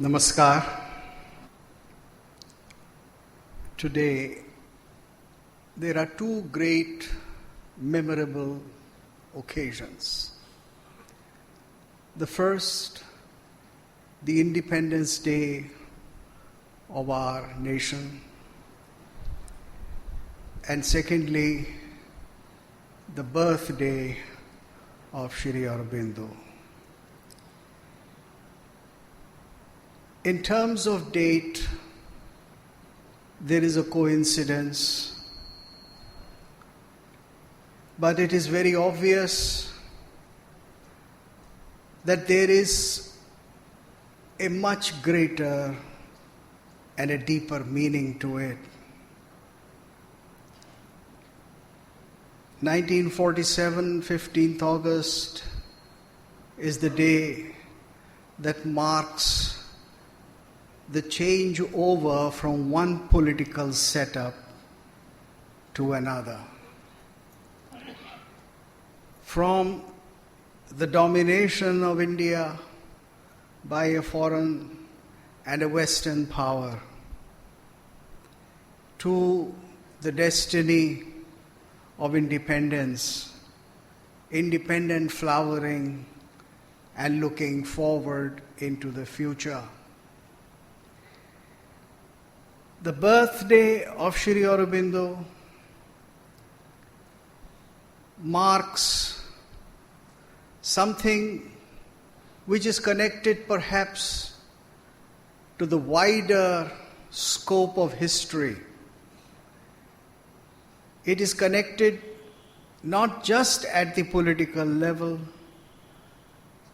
Namaskar. Today, there are two great memorable occasions. The first, the Independence Day of our nation, and secondly, the birthday of Sri Aurobindo. In terms of date, there is a coincidence, but it is very obvious that there is a much greater and a deeper meaning to it. 1947, 15th August, is the day that marks the change over from one political setup to another. From the domination of India by a foreign and a Western power to the destiny of independence, independent flowering and looking forward into the future. The birthday of Sri Aurobindo marks something which is connected perhaps to the wider scope of history. It is connected not just at the political level,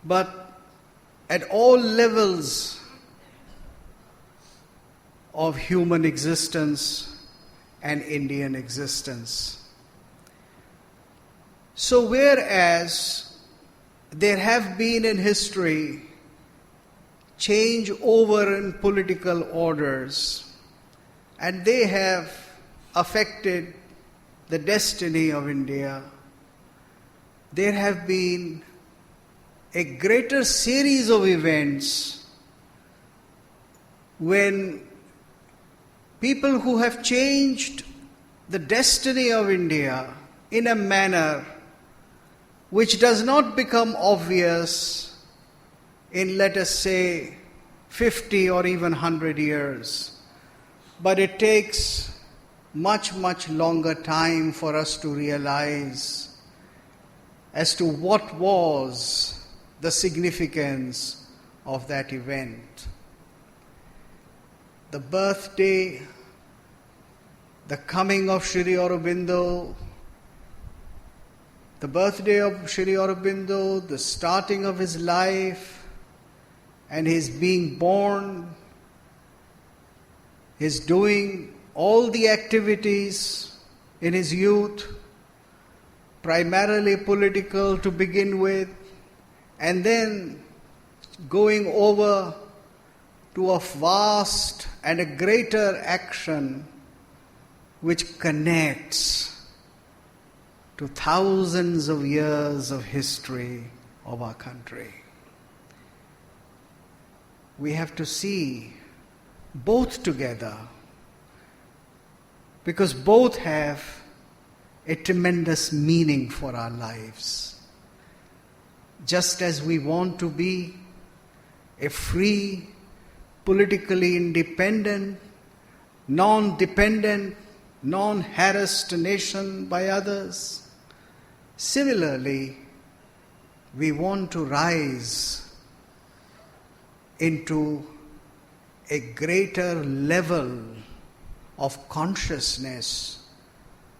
but at all levels of human existence and Indian existence. So whereas there have been in history change over in political orders, and they have affected the destiny of India, there have been a greater series of events when people who have changed the destiny of India in a manner which does not become obvious in, let us say, 50 or even 100 years, but it takes much, much longer time for us to realize as to what was the significance of that event. The birthday, the coming of Sri Aurobindo, the birthday of Sri Aurobindo, the starting of his life, and his being born, his doing all the activities in his youth, primarily political to begin with, and then going over to a vast and a greater action which connects to thousands of years of history of our country. We have to see both together because both have a tremendous meaning for our lives. Just as we want to be a free, politically independent, non-dependent, non-harassed nation by others, similarly, we want to rise into a greater level of consciousness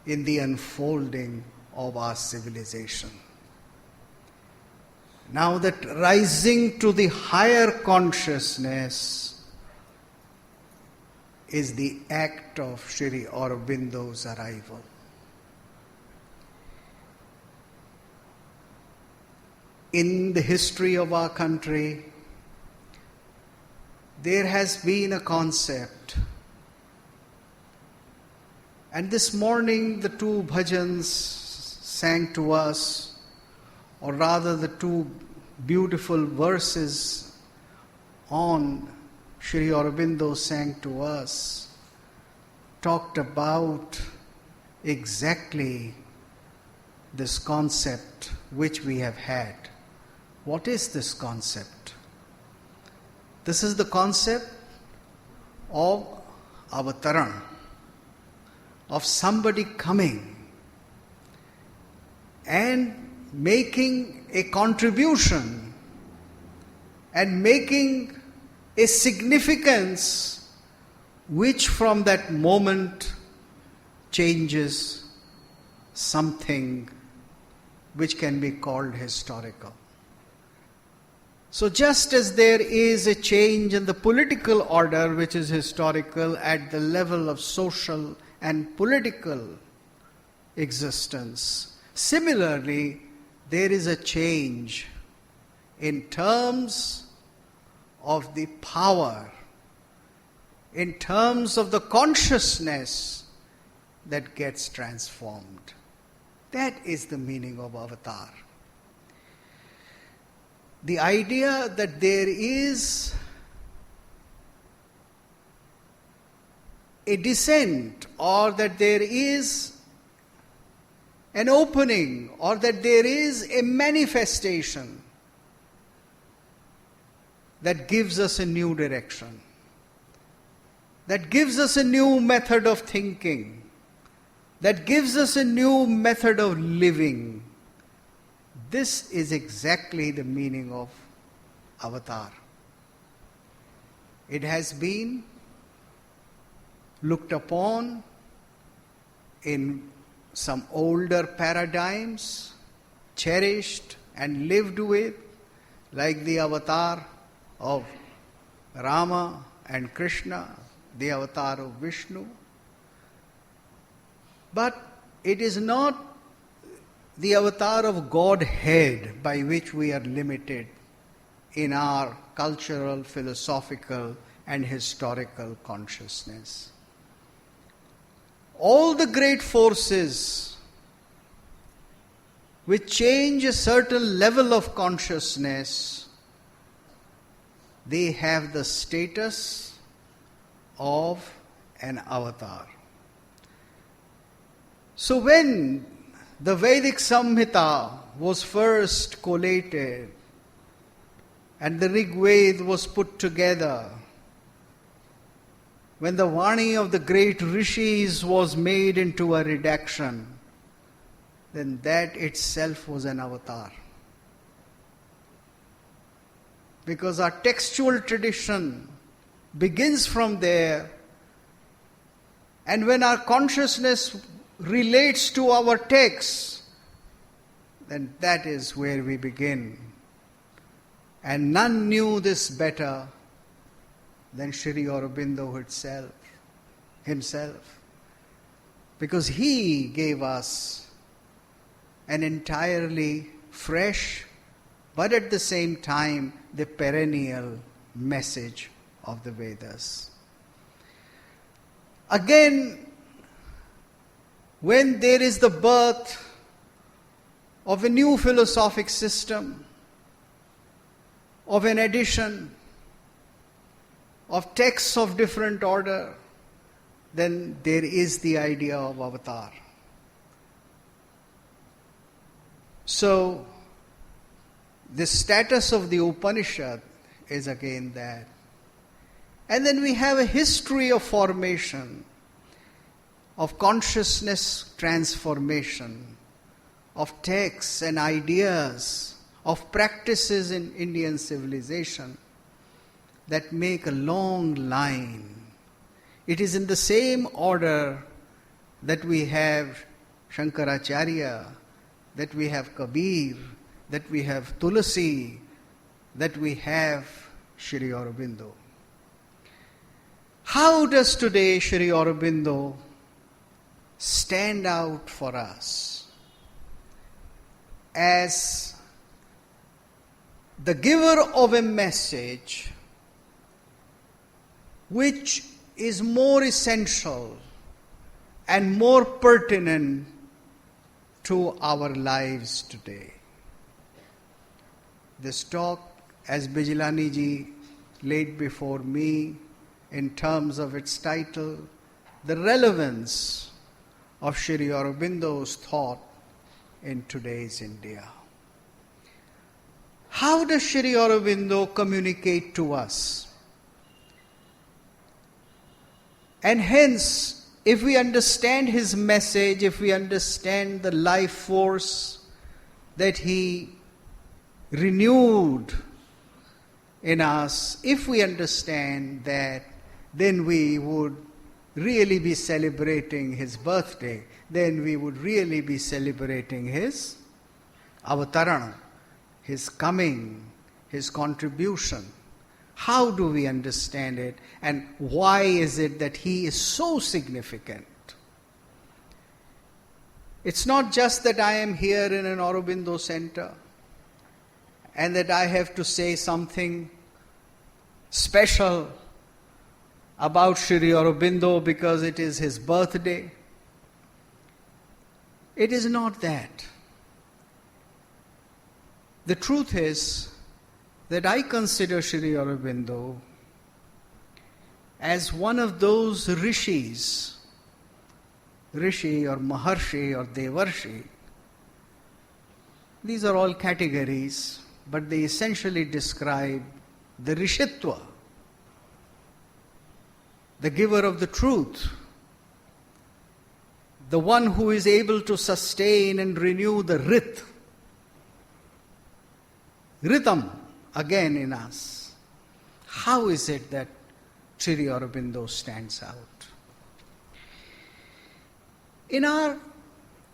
in the unfolding of our civilization. Now that rising to the higher consciousness is the act of Sri Aurobindo's arrival. In the history of our country, there has been a concept. And this morning the two bhajans sang to us, or rather the two beautiful verses on Sri Aurobindo sang to us talked about exactly this concept which we have had. What is this concept? This is the concept of avataran, of somebody coming and making a contribution and making a significance which from that moment changes something which can be called historical. So just as there is a change in the political order which is historical at the level of social and political existence, similarly there is a change in terms of the power, in terms of the consciousness that gets transformed. That is the meaning of avatar. The idea that there is a descent, or that there is an opening, or that there is a manifestation that gives us a new direction, that gives us a new method of thinking, that gives us a new method of living. This is exactly the meaning of avatar. It has been looked upon in some older paradigms, cherished and lived with, like the avatar of Rama and Krishna, the avatar of Vishnu. But it is not the avatar of Godhead by which we are limited in our cultural, philosophical and historical consciousness. All the great forces which change a certain level of consciousness, they have the status of an avatar. So when the Vedic Samhita was first collated and the Rig Veda was put together, when the Vani of the great rishis was made into a redaction, then that itself was an avatar. Because our textual tradition begins from there, and when our consciousness relates to our text, then that is where we begin. And none knew this better than Sri Aurobindo himself. Because he gave us an entirely fresh, but at the same time, the perennial message of the Vedas. Again, when there is the birth of a new philosophic system, of an edition, of texts of different order, then there is the idea of avatar. So, the status of the Upanishad is again that. And then we have a history of formation, of consciousness transformation, of texts and ideas, of practices in Indian civilization that make a long line. It is in the same order that we have Shankaracharya, that we have Kabir, that we have Tulasi, that we have Sri Aurobindo. How does today Sri Aurobindo stand out for us as the giver of a message which is more essential and more pertinent to our lives today? This talk, as Bijlani ji laid before me in terms of its title, The Relevance of Sri Aurobindo's Thought in Today's India. How does Sri Aurobindo communicate to us? And hence, if we understand his message, if we understand the life force that he renewed in us, if we understand that, then we would really be celebrating his birthday. Then we would really be celebrating his avatarana, his coming, his contribution. How do we understand it, and why is it that he is so significant? It's not just that I am here in an Aurobindo center and that I have to say something special about Sri Aurobindo because it is his birthday. It is not that. The truth is that I consider Sri Aurobindo as one of those rishis, rishi or maharshi or devarshi. These are all categories, but they essentially describe the rishitva, the giver of the truth, the one who is able to sustain and renew the rhythm again in us. How is it that Sri Aurobindo stands out? In our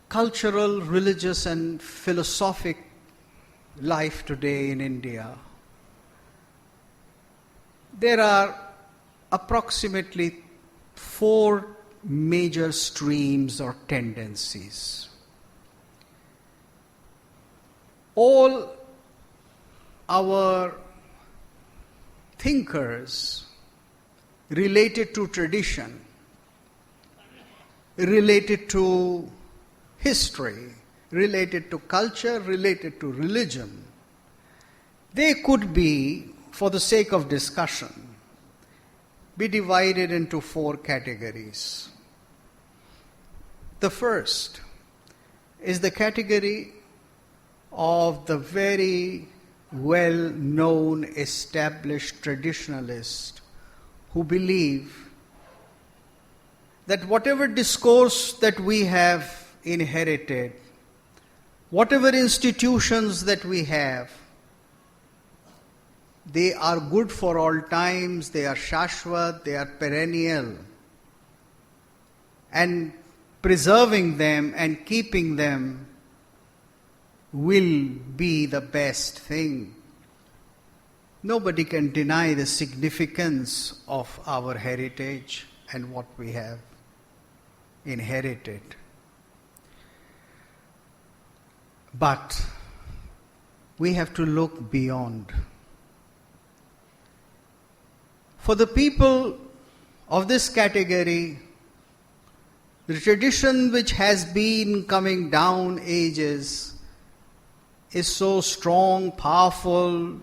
cultural, religious and philosophic life today in India, there are approximately 4 major streams or tendencies. All our thinkers related to tradition, related to history, related to culture, related to religion, they could be, for the sake of discussion, be divided into 4 categories. The first is the category of the very well-known, established traditionalists who believe that whatever discourse that we have inherited, whatever institutions that we have, they are good for all times, they are shashvat, they are perennial. And preserving them and keeping them will be the best thing. Nobody can deny the significance of our heritage and what we have inherited. But we have to look beyond. For the people of this category, the tradition which has been coming down ages is so strong, powerful,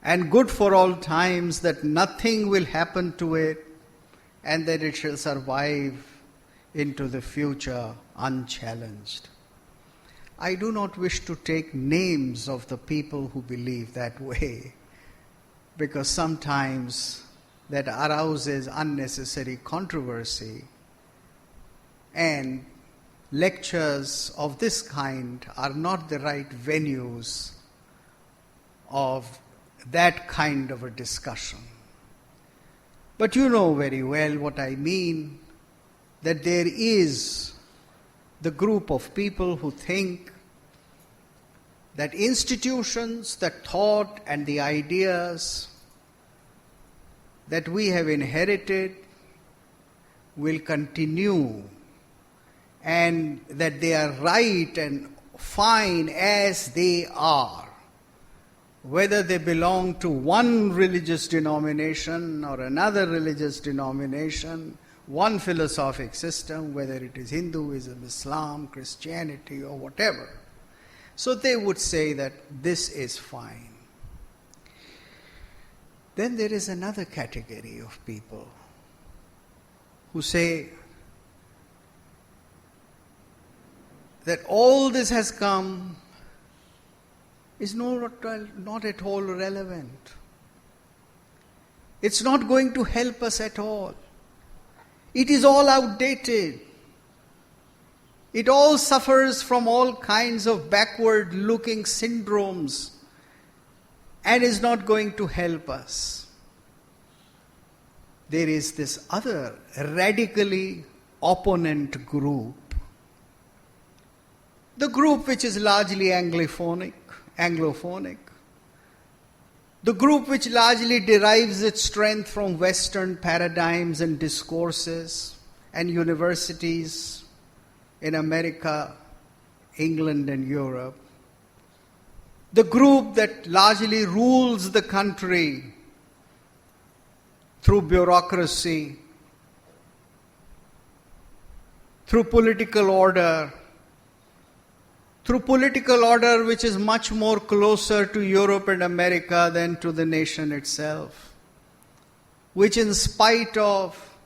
and good for all times that nothing will happen to it and that it shall survive into the future unchallenged. I do not wish to take names of the people who believe that way, because sometimes that arouses unnecessary controversy, and lectures of this kind are not the right venues of that kind of a discussion. But you know very well what I mean, that there is the group of people who think that institutions, the thought and the ideas that we have inherited will continue, and that they are right and fine as they are, whether they belong to one religious denomination or another religious denomination, one philosophic system, whether it is Hinduism, Islam, Christianity or whatever. So they would say that this is fine. Then there is another category of people who say that all this has come is not at all relevant. It's not going to help us at all. It is all outdated. It all suffers from all kinds of backward-looking syndromes and is not going to help us. There is this other radically opponent group. The group which is largely Anglophonic. The group which largely derives its strength from Western paradigms and discourses and universities in America, England and Europe. The group that largely rules the country through bureaucracy, through political order which is much more closer to Europe and America than to the nation itself, which in spite of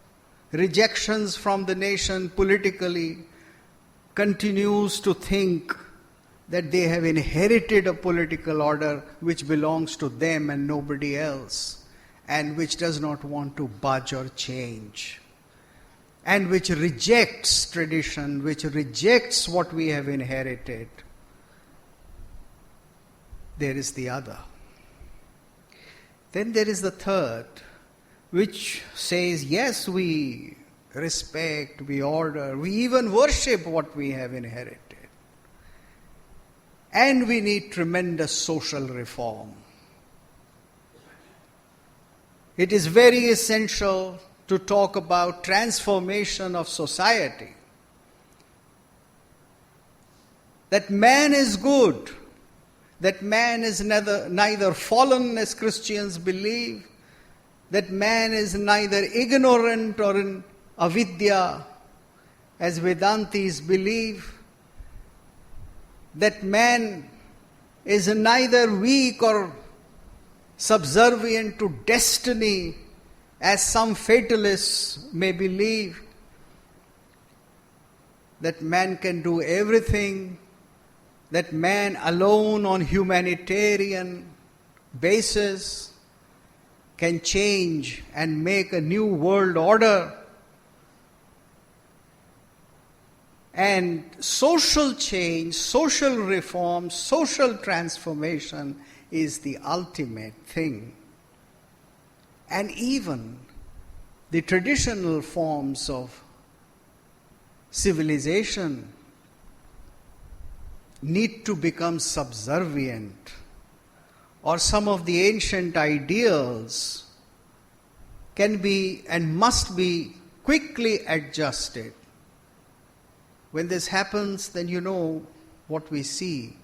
rejections from the nation politically continues to think that they have inherited a political order which belongs to them and nobody else, and which does not want to budge or change, and which rejects tradition, which rejects what we have inherited. There is the other. Then there is the third, which says, yes, we respect, we order, we even worship what we have inherited. And we need tremendous social reform. It is very essential to talk about transformation of society. That man is good, that man is neither fallen as Christians believe, that man is neither ignorant or in avidya as Vedantis believe, that man is neither weak or subservient to destiny as some fatalists may believe, that man can do everything, that man alone on humanitarian basis can change and make a new world order. And social change, social reform, social transformation is the ultimate thing. And even the traditional forms of civilization need to become subservient, or some of the ancient ideals can be and must be quickly adjusted. When this happens, then you know what we see.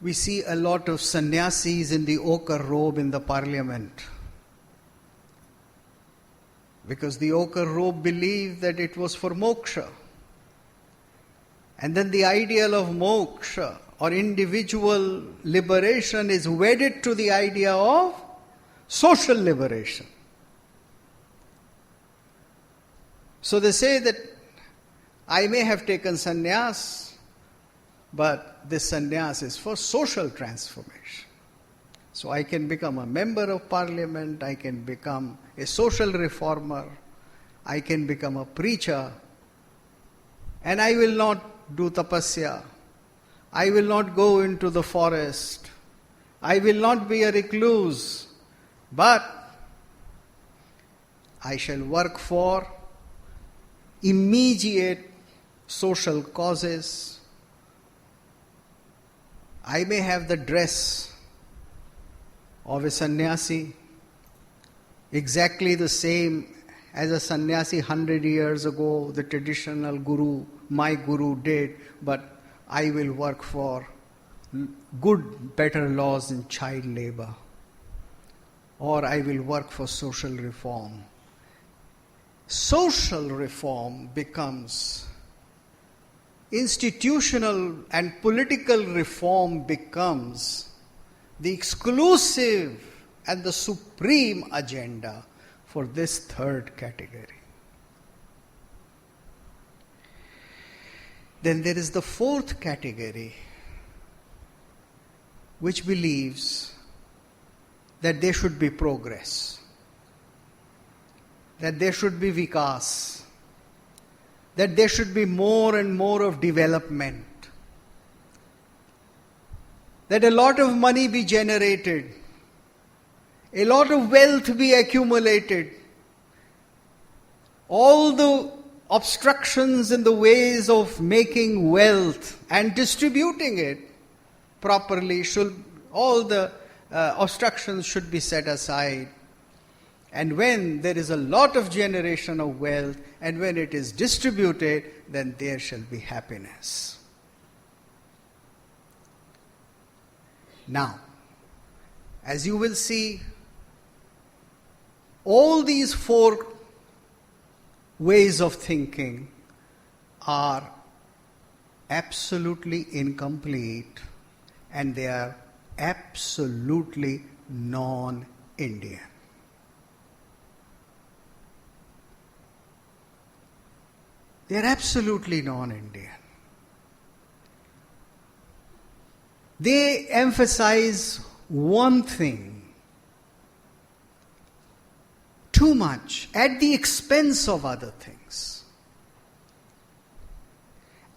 We see a lot of sannyasis in the ochre robe in the parliament. Because the ochre robe believed that it was for moksha. And then the ideal of moksha or individual liberation is wedded to the idea of social liberation. So they say that I may have taken sannyas, but this sannyas is for social transformation. So I can become a member of parliament, I can become a social reformer, I can become a preacher, and I will not do tapasya, I will not go into the forest, I will not be a recluse, but I shall work for immediate social causes. I may have the dress of a sannyasi, exactly the same as a sannyasi 100 years ago, the traditional guru, my guru did, but I will work for good, better laws in child labor, or I will work for social reform. Social reform becomes institutional, and political reform becomes the exclusive and the supreme agenda for this third category. Then there is the fourth category, which believes that there should be progress, that there should be vikas, that there should be more and more of development, that a lot of money be generated, a lot of wealth be accumulated, all the obstructions in the ways of making wealth and distributing it properly, all the obstructions should be set aside. And when there is a lot of generation of wealth and when it is distributed, then there shall be happiness. Now, as you will see, all these four ways of thinking are absolutely incomplete and they are absolutely non-Indian. They are absolutely non-Indian. They emphasize one thing too much at the expense of other things.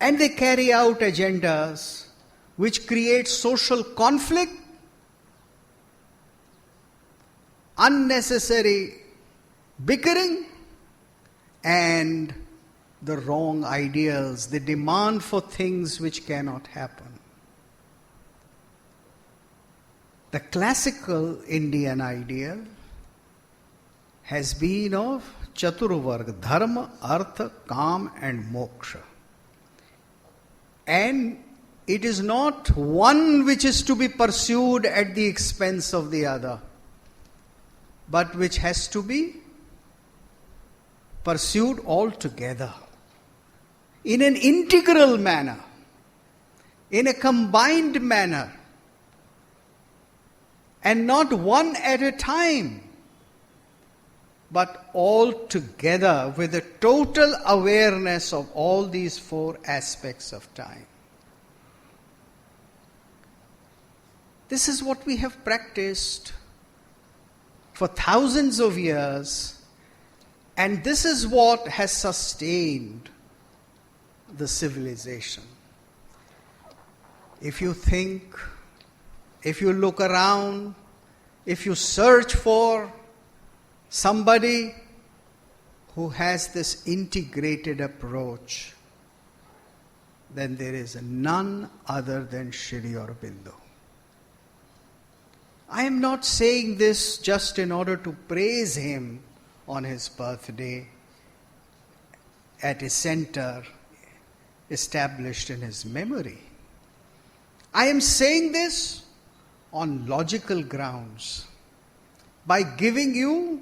And they carry out agendas which create social conflict, unnecessary bickering, and the wrong ideals. They demand for things which cannot happen. The classical Indian ideal has been of Chaturvarga, Dharma, Artha, Kam and Moksha. And it is not one which is to be pursued at the expense of the other, but which has to be pursued altogether, in an integral manner, in a combined manner, and not one at a time, but all together with a total awareness of all these four aspects of time. This is what we have practiced for thousands of years, and this is what has sustained the civilization. If you think, if you look around, if you search for somebody who has this integrated approach, then there is none other than Sri Aurobindo. I am not saying this just in order to praise him on his birthday at a center established in his memory. I am saying this on logical grounds, by giving you,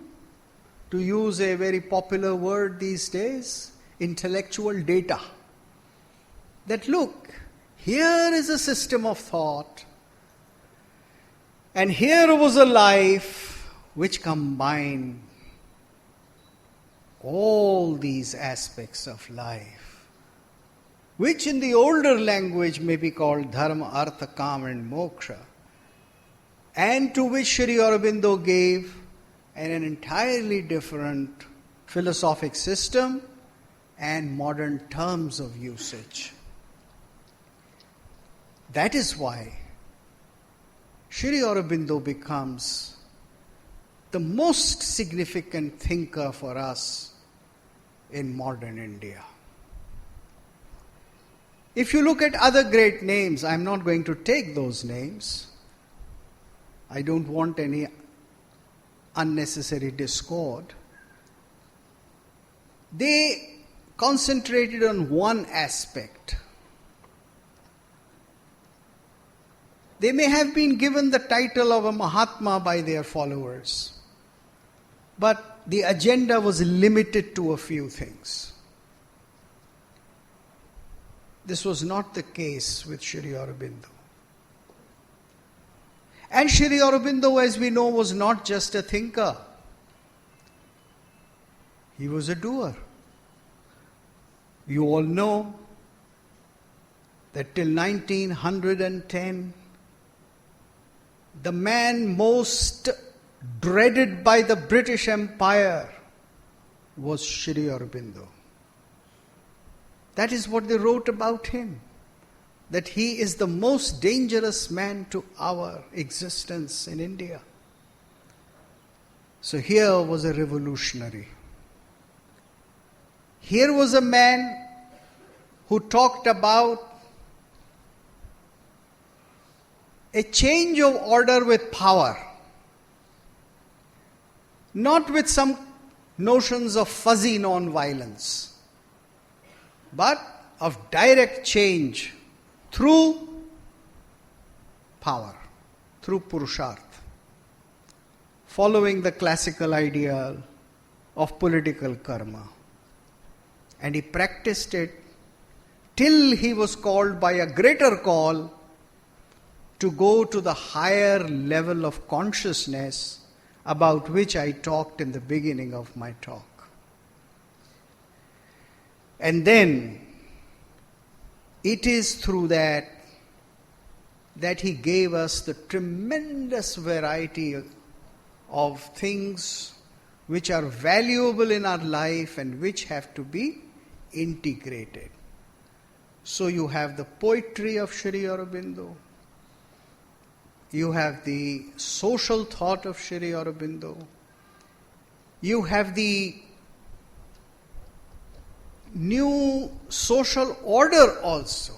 to use a very popular word these days, intellectual data. That look, here is a system of thought, and here was a life which combined all these aspects of life, which in the older language may be called Dharma, Artha, Kam and Moksha, and to which Sri Aurobindo gave an entirely different philosophic system and modern terms of usage. That is why Sri Aurobindo becomes the most significant thinker for us in modern India. If you look at other great names, I'm not going to take those names. I don't want any unnecessary discord. They concentrated on one aspect. They may have been given the title of a Mahatma by their followers, but the agenda was limited to a few things. This was not the case with Sri Aurobindo. And Sri Aurobindo, as we know, was not just a thinker. He was a doer. You all know that till 1910, the man most dreaded by the British Empire was Sri Aurobindo. That is what they wrote about him, that he is the most dangerous man to our existence in India. So here was a revolutionary. Here was a man who talked about a change of order with power, not with some notions of fuzzy non-violence, but of direct change through power, through purusharth, following the classical ideal of political karma. And he practiced it till he was called by a greater call to go to the higher level of consciousness about which I talked in the beginning of my talk. And then it is through that he gave us the tremendous variety of things which are valuable in our life and which have to be integrated. So you have the poetry of Sri Aurobindo, you have the social thought of Sri Aurobindo, you have the new social order also.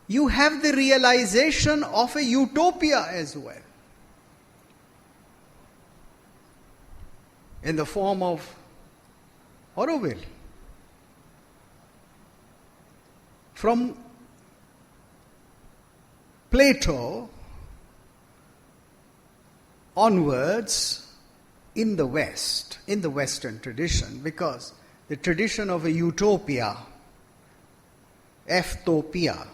You have the realization of a utopia as well, in the form of Aurobindo. From Plato onwards in the West, in the Western tradition, because the tradition of a utopia, Eftopia,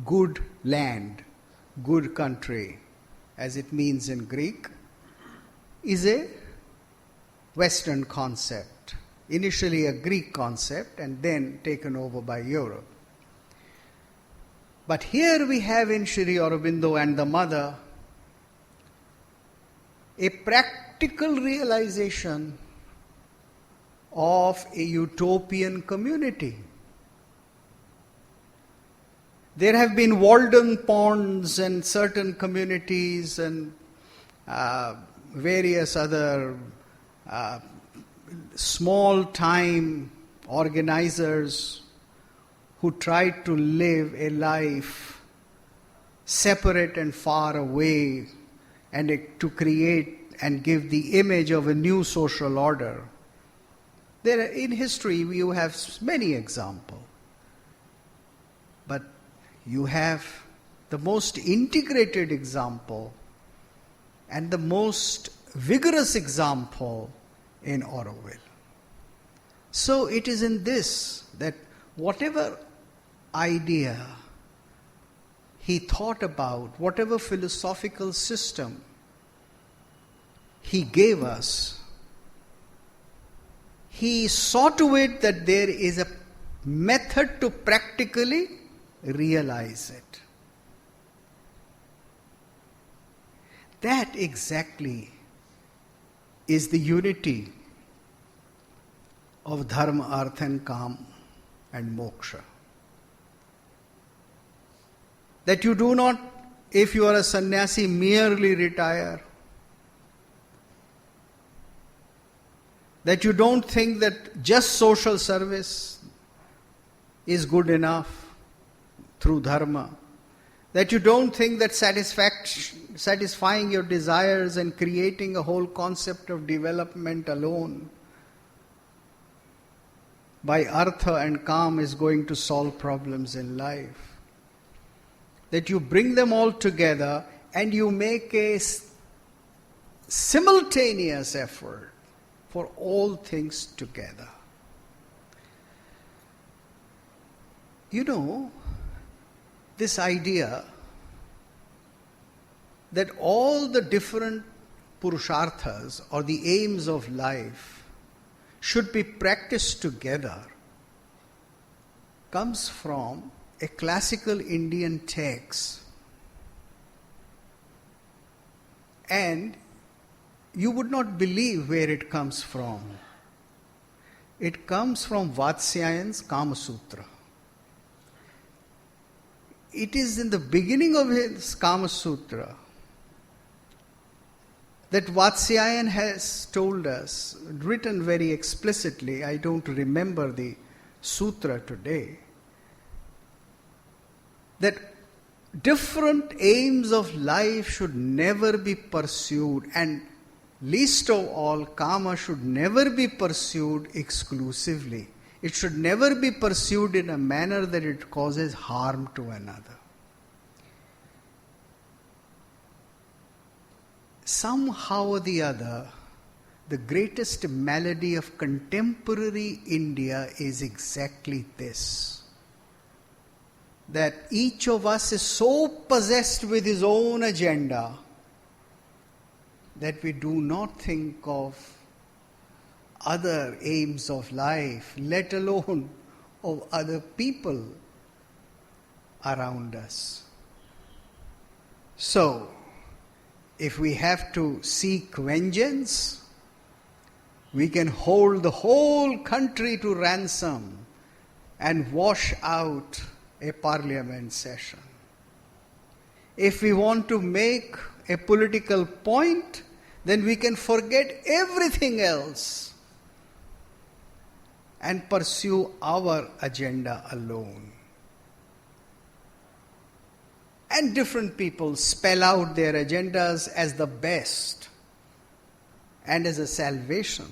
good land, good country, as it means in Greek, is a Western concept, initially a Greek concept and then taken over by Europe. But here we have in Sri Aurobindo and the mother a practical realization of a utopian community. There have been Walden ponds and certain communities and various other small-time organizers who tried to live a life separate and far away and to create and give the image of a new social order. There, in history, you have many examples. But you have the most integrated example and the most vigorous example in Aurobindo. So it is in this that whatever idea he thought about, whatever philosophical system he gave us, he saw to it that there is a method to practically realize it. That exactly is the unity of dharma, artha and kam and moksha. That you do not, if you are a sannyasi, merely retire. That you don't think that just social service is good enough through dharma. That you don't think that satisfying your desires and creating a whole concept of development alone by artha and kam is going to solve problems in life. That you bring them all together and you make a simultaneous effort for all things together. You know, this idea that all the different purusharthas or the aims of life should be practiced together comes from a classical Indian text. And you would not believe where it comes from. It comes from Vatsyayan's Kama Sutra. It is in the beginning of his Kama Sutra that Vatsyayan has told us, written very explicitly, I don't remember the sutra today, that different aims of life should never be pursued, and least of all, karma should never be pursued exclusively. It should never be pursued in a manner that it causes harm to another. Somehow or the other, the greatest malady of contemporary India is exactly this. That each of us is so possessed with his own agenda that we do not think of other aims of life, let alone of other people around us. So, if we have to seek vengeance, we can hold the whole country to ransom and wash out a parliament session. If we want to make a political point, then we can forget everything else and pursue our agenda alone. And different people spell out their agendas as the best and as a salvation,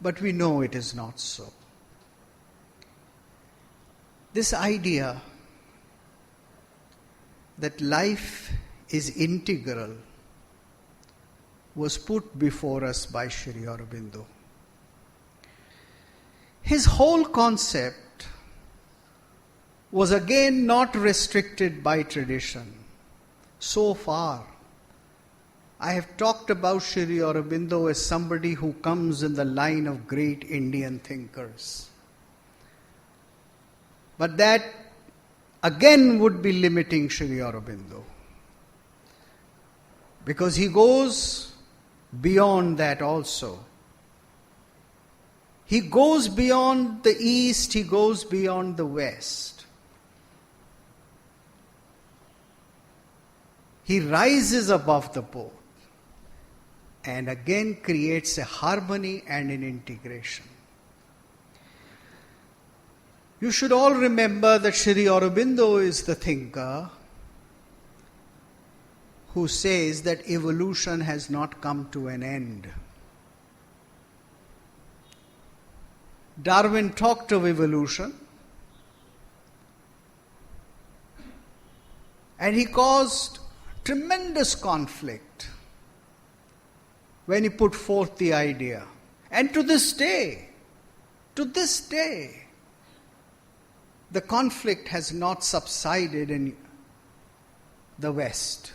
but we know it is not so. This idea that life is integral was put before us by Sri Aurobindo. His whole concept was again not restricted by tradition. So far, I have talked about Sri Aurobindo as somebody who comes in the line of great Indian thinkers. But that again would be limiting Sri Aurobindo, because he goes beyond that also. He goes beyond the East, he goes beyond the West. He rises above the both and again creates a harmony and an integration. You should all remember that Sri Aurobindo is the thinker who says that evolution has not come to an end. Darwin talked of evolution, and he caused tremendous conflict when he put forth the idea. And to this day, the conflict has not subsided in the West.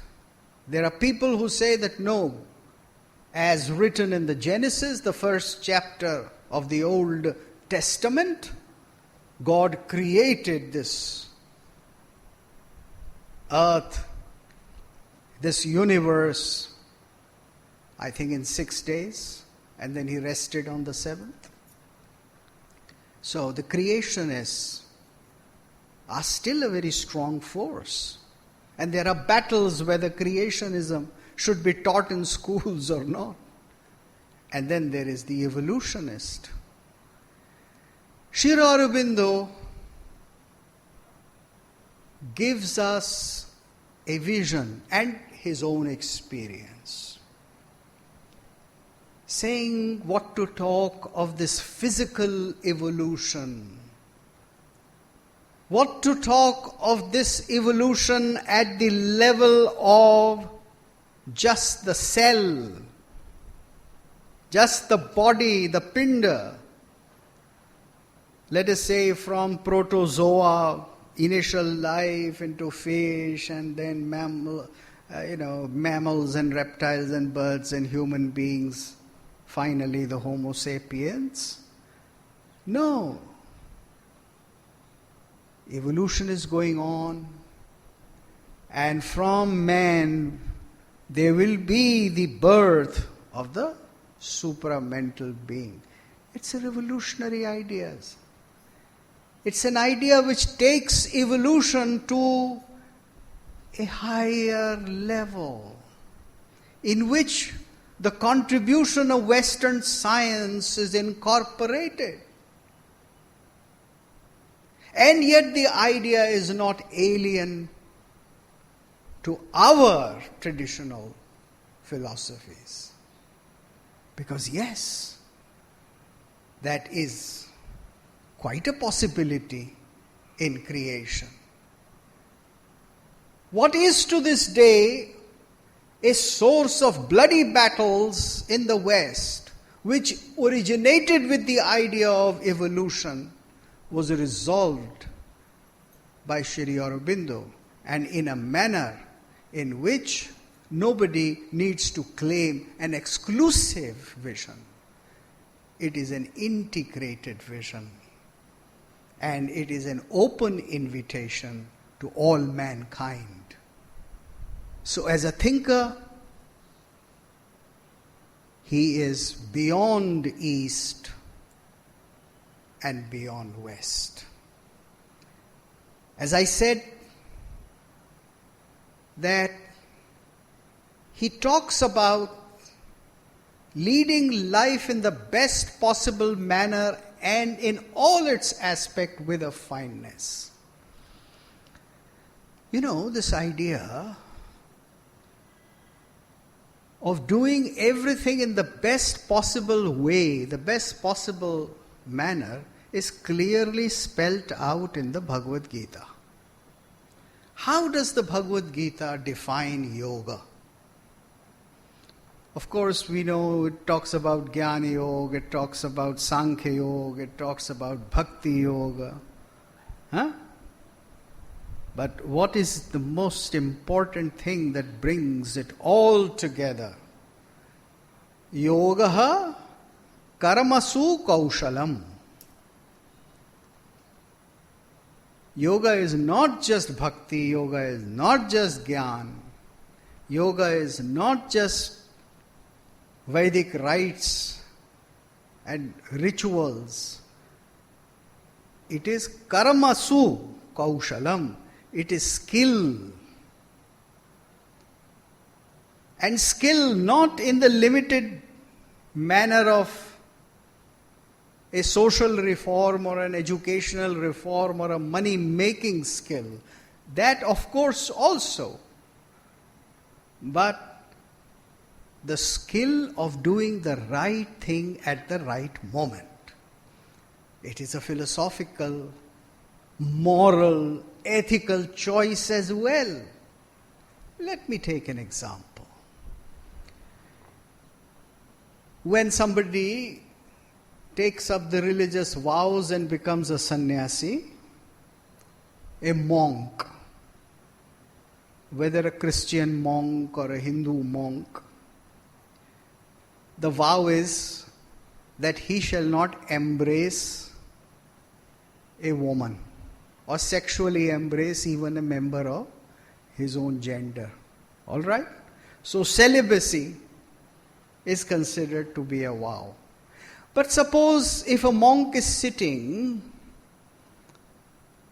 There are people who say that no, as written in the Genesis, the first chapter of the Old Testament, God created this earth, this universe, I think in 6 days, and then he rested on the 7th. So the creationists are still a very strong force. And there are battles whether creationism should be taught in schools or not. And then there is the evolutionist. Sri Aurobindo gives us a vision and his own experience, saying what to talk of this physical evolution, what to talk of this evolution at the level of just the cell, just the body, the pinda. Let us say from protozoa, initial life into fish, and then mammal, mammals and reptiles and birds and human beings, finally the Homo sapiens. No. Evolution is going on, and from man there will be the birth of the supramental being. It's a revolutionary idea. It's an idea which takes evolution to a higher level, in which the contribution of Western science is incorporated. And yet the idea is not alien to our traditional philosophies. Because yes, that is quite a possibility in creation. What is to this day a source of bloody battles in the West, which originated with the idea of evolution, was resolved by Sri Aurobindo, and in a manner in which nobody needs to claim an exclusive vision. It is an integrated vision, and it is an open invitation to all mankind. So as a thinker, he is beyond East and beyond West. As I said, that he talks about leading life in the best possible manner and in all its aspect with a fineness. This idea of doing everything in the best possible way, the best possible manner, is clearly spelt out in the Bhagavad-Gita. How does the Bhagavad-Gita define yoga? Of course, we know it talks about Jnana Yoga, it talks about Sankhya Yoga, it talks about Bhakti Yoga. But what is the most important thing that brings it all together? Yogaha karmasu kaushalam. Yoga is not just bhakti, yoga is not just jnana, yoga is not just Vedic rites and rituals. It is karmasu kaushalam. It is skill. And skill not in the limited manner of a social reform or an educational reform or a money-making skill. That, of course, also. But the skill of doing the right thing at the right moment. It is a philosophical, moral, ethical choice as well. Let me take an example. When somebody takes up the religious vows and becomes a sannyasi, a monk, whether a Christian monk or a Hindu monk, the vow is that he shall not embrace a woman or sexually embrace even a member of his own gender. All right? So celibacy is considered to be a vow. But suppose if a monk is sitting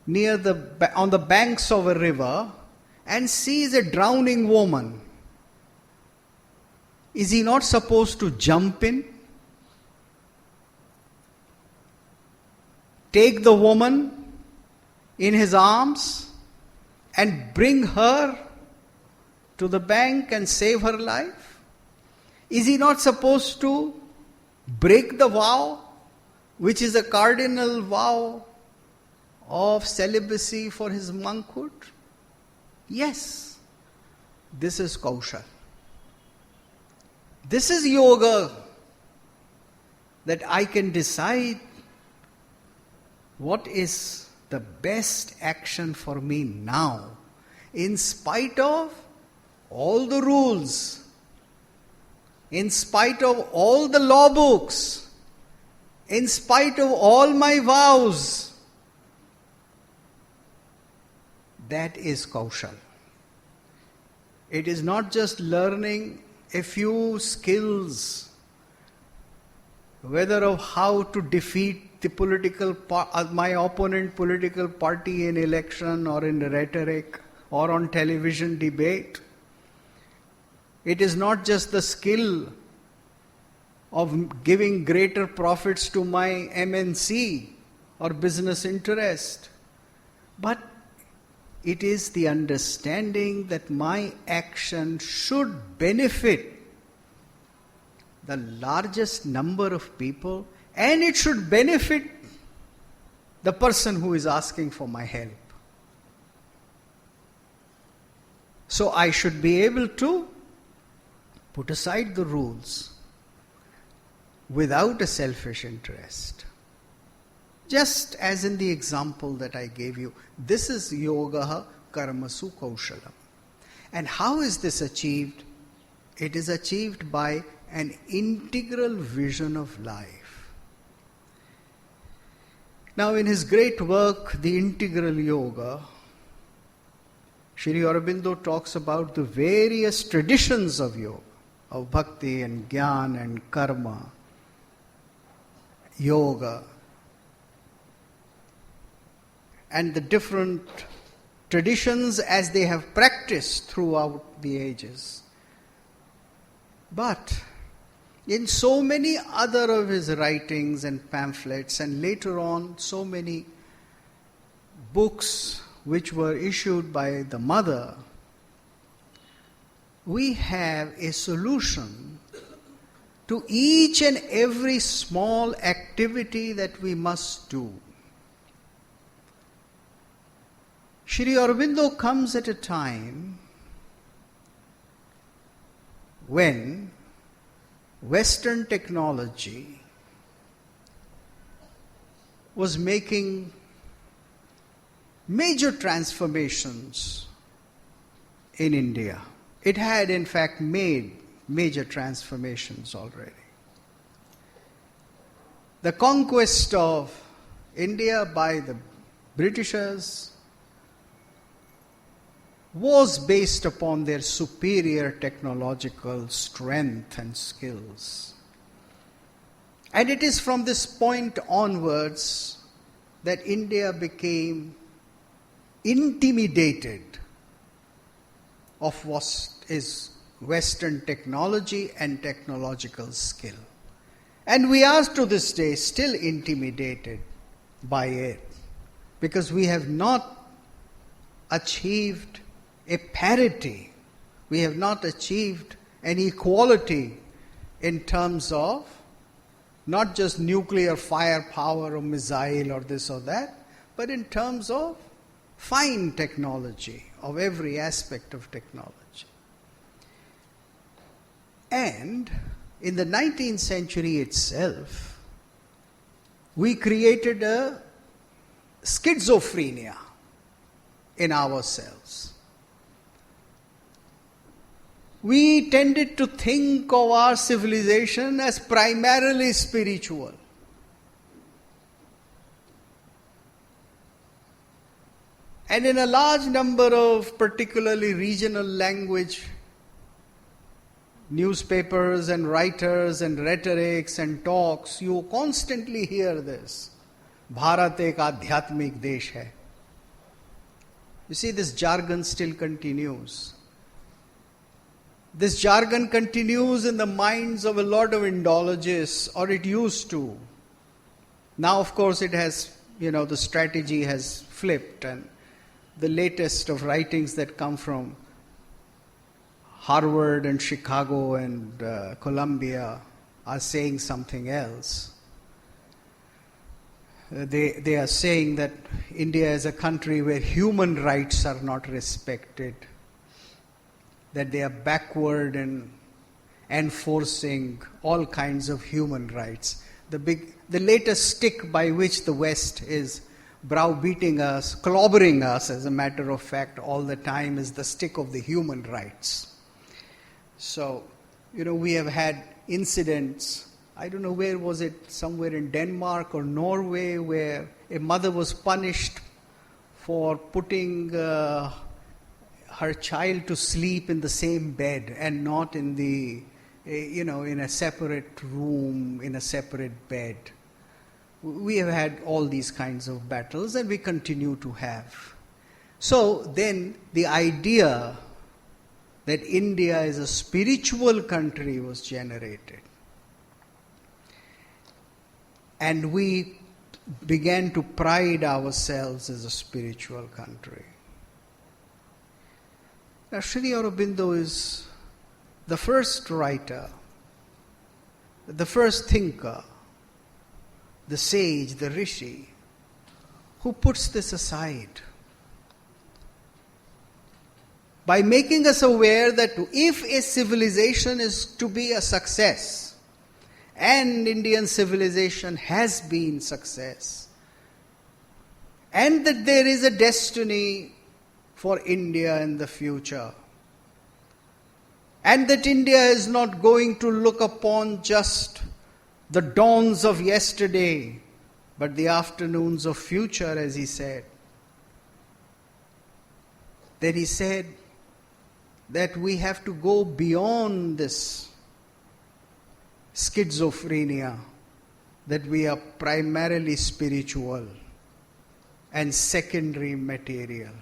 on the banks of a river and sees a drowning woman, is he not supposed to jump in, take the woman in his arms and bring her to the bank and save her life? Is he not supposed to break the vow, which is a cardinal vow of celibacy for his monkhood? Yes, this is kaushal. This is yoga, that I can decide what is the best action for me now, in spite of all the rules, in spite of all the law books, in spite of all my vows, that is kaushal. It is not just learning a few skills, whether of how to defeat the my opponent political party in election or in rhetoric or on television debate. It is not just the skill of giving greater profits to my MNC or business interest, but it is the understanding that my action should benefit the largest number of people, and it should benefit the person who is asking for my help. So I should be able to put aside the rules without a selfish interest. Just as in the example that I gave you, this is yoga karmasu kaushalam. And how is this achieved? It is achieved by an integral vision of life. Now, in his great work, The Integral Yoga, Sri Aurobindo talks about the various traditions of yoga, of bhakti and jnana and karma, yoga, and the different traditions as they have practiced throughout the ages. But in so many other of his writings and pamphlets, and later on so many books which were issued by the mother, we have a solution to each and every small activity that we must do. Sri Aurobindo comes at a time when Western technology was making major transformations in India. It had in fact made major transformations already. The conquest of India by the Britishers was based upon their superior technological strength and skills. And it is from this point onwards that India became intimidated of what is Western technology and technological skill. And we are to this day still intimidated by it, because we have not achieved a parity. We have not achieved an equality in terms of not just nuclear firepower or missile or this or that, but in terms of fine technology, of every aspect of technology. And in the 19th century itself, we created a schizophrenia in ourselves. We tended to think of our civilization as primarily spiritual. And in a large number of particularly regional language newspapers and writers and rhetorics and talks, you constantly hear this. Bharat ek adhyatmik desh hai. You see, this jargon still continues. This jargon continues in the minds of a lot of Indologists, or it used to. Now, of course, it has, the strategy has flipped, and the latest of writings that come from Harvard and Chicago and Columbia are saying something else. They are saying that India is a country where human rights are not respected, that they are backward in enforcing all kinds of human rights. The latest stick by which the West is browbeating us, clobbering us, as a matter of fact, all the time, is the stick of the human rights. So, we have had incidents, I don't know where was it, somewhere in Denmark or Norway, where a mother was punished for putting her child to sleep in the same bed and not in in a separate room, in a separate bed. We have had all these kinds of battles, and we continue to have. So then the idea that India is a spiritual country was generated. And we began to pride ourselves as a spiritual country. Now, Sri Aurobindo is the first writer, the first thinker, the sage, the rishi, who puts this aside by making us aware that if a civilization is to be a success, and Indian civilization has been success, and that there is a destiny for India in the future, and that India is not going to look upon just the dawns of yesterday, but the afternoons of future, as he said. Then he said that we have to go beyond this schizophrenia, that we are primarily spiritual and secondary material.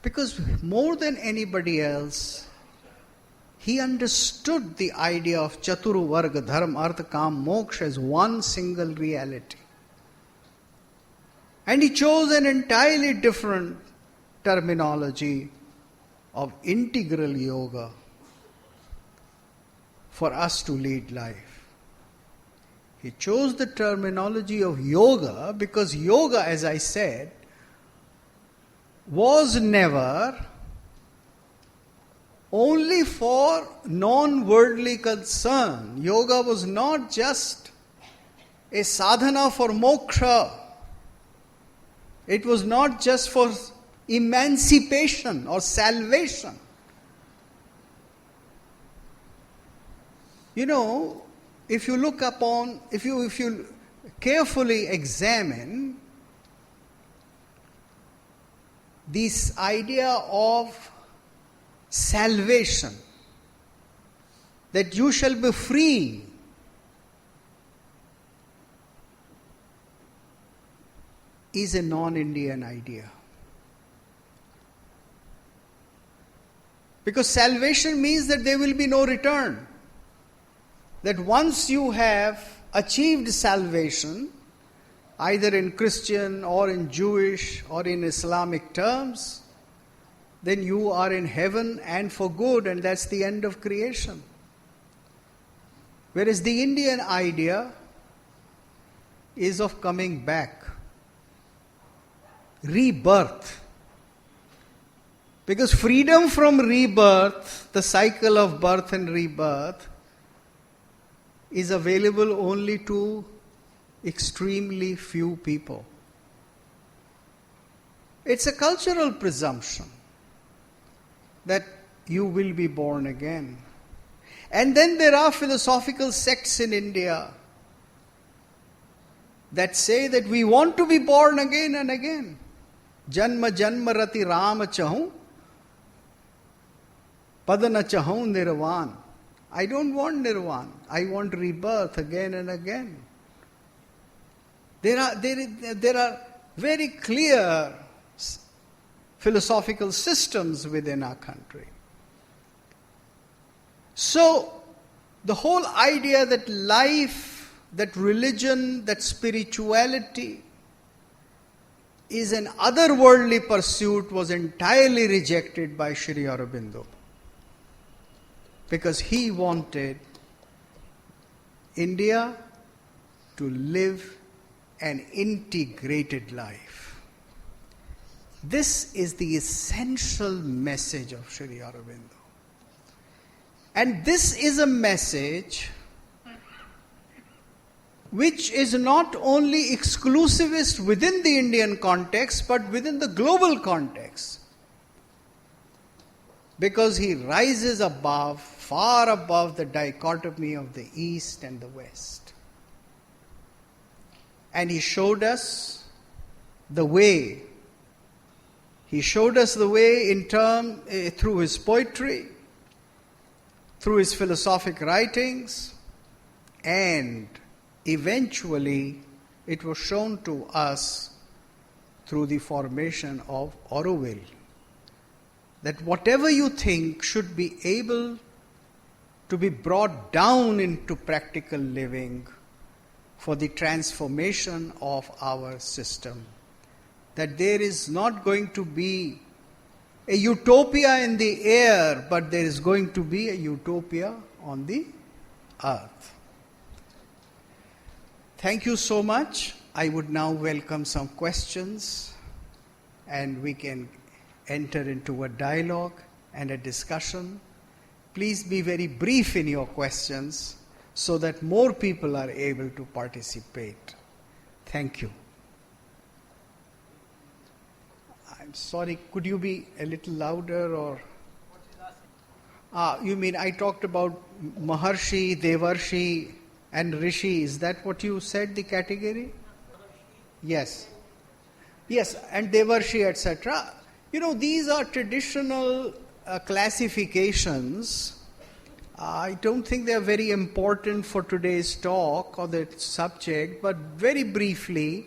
Because more than anybody else, he understood the idea of Chaturu Varga, Dharma, Artha, Kam, Moksha as one single reality. And he chose an entirely different terminology of integral yoga for us to lead life. He chose the terminology of yoga because yoga, as I said, was never only for non-worldly concern. Yoga was not just a sadhana for moksha. It was not just for emancipation or salvation. If you look upon, if you carefully examine this idea of salvation, that you shall be free, is a non-Indian idea. Because salvation means that there will be no return. That once you have achieved salvation, either in Christian or in Jewish or in Islamic terms, then you are in heaven and for good, and that's the end of creation. Whereas the Indian idea is of coming back, rebirth. Because freedom from rebirth, the cycle of birth and rebirth, is available only to extremely few people. It's a cultural presumption that you will be born again. And then there are philosophical sects in India that say that we want to be born again and again. Janma janma rati rama chahu, padana chahu nirvan. I don't want nirvan. I want rebirth again and again. There are very clear philosophical systems within our country. So, the whole idea that life, that religion, that spirituality is an otherworldly pursuit was entirely rejected by Sri Aurobindo. Because he wanted India to live an integrated life. This is the essential message of Sri Aurobindo. And this is a message which is not only exclusivist within the Indian context, but within the global context. because he rises above, far above the dichotomy of the East and the West. And he showed us the way. He showed us the way through his poetry, through his philosophic writings, and eventually it was shown to us through the formation of Aurobindo, that whatever you think should be able to be brought down into practical living for the transformation of our system. That there is not going to be a utopia in the air, but there is going to be a utopia on the earth. Thank you so much. I would now welcome some questions, and we can enter into a dialogue and a discussion. Please be very brief in your questions so that more people are able to participate. Thank you. I'm sorry, could you be a little louder or? You mean I talked about Maharshi, Devarshi and Rishi. Is that what you said, the category? Yes. Yes, and Devarshi, etc. These are traditional classifications. I don't think they are very important for today's talk or the subject, but very briefly,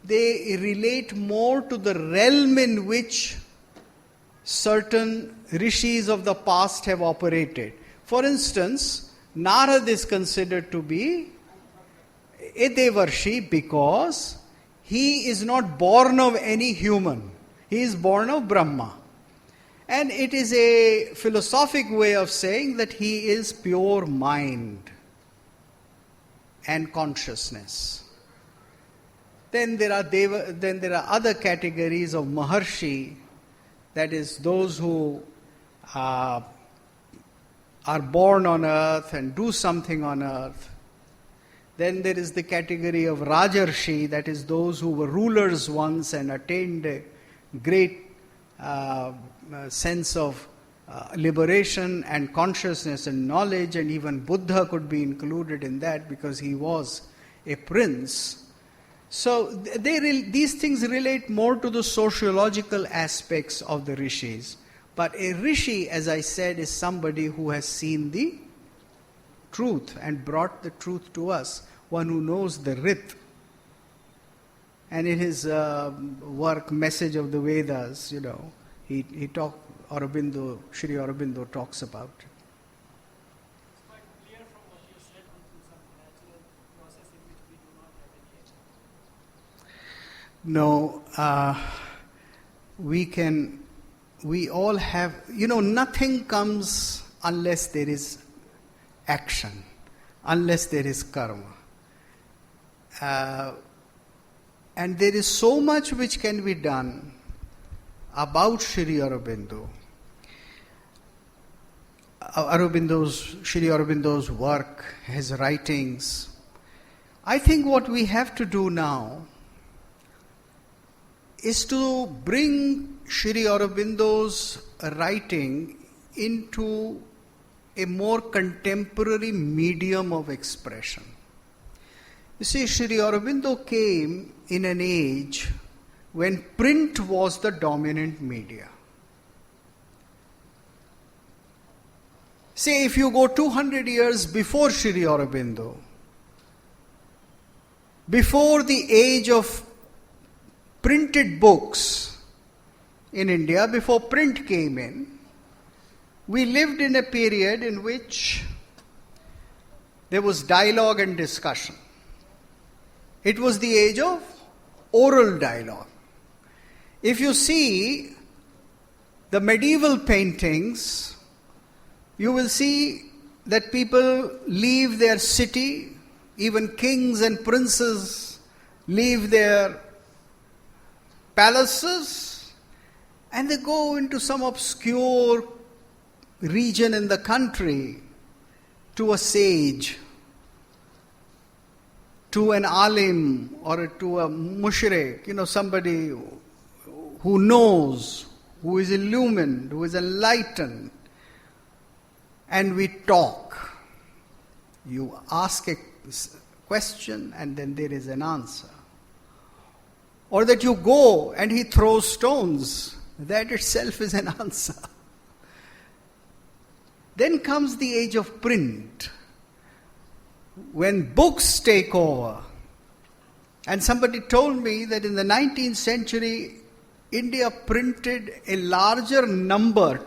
they relate more to the realm in which certain rishis of the past have operated. For instance, Narad is considered to be a Devarshi because he is not born of any human. He is born of Brahma. And it is a philosophic way of saying that he is pure mind and consciousness. Then there are other categories of Maharshi, that is those who are born on earth and do something on earth. Then there is the category of Rajarshi, that is those who were rulers once and attained a great sense of liberation and consciousness and knowledge, and even Buddha could be included in that because he was a prince. So these things relate more to the sociological aspects of the rishis. But a rishi, as I said, is somebody who has seen the truth and brought the truth to us, one who knows the Rit. And in his work, Message of the Vedas, he Sri Aurobindo talks about it. It's quite clear from what you said into some natural process in which we do not have any. No, we all have, nothing comes unless there is action, unless there is karma. And there is so much which can be done about Sri Aurobindo. Sri Aurobindo's work, his writings. I think what we have to do now is to bring Sri Aurobindo's writing into a more contemporary medium of expression. You see, Sri Aurobindo came in an age when print was the dominant media. Say, if you go 200 years before Sri Aurobindo, before the age of printed books in India, before print came in, we lived in a period in which there was dialogue and discussion. It was the age of oral dialogue. If you see the medieval paintings, you will see that people leave their city, even kings and princes leave their palaces, and they go into some obscure region in the country to a sage, to an alim or to a mushrik, somebody who knows, who is illumined, who is enlightened, and we talk. You ask a question and then there is an answer. Or that you go and he throws stones. That itself is an answer. Then comes the age of print, when books take over. And somebody told me that in the 19th century, India printed a larger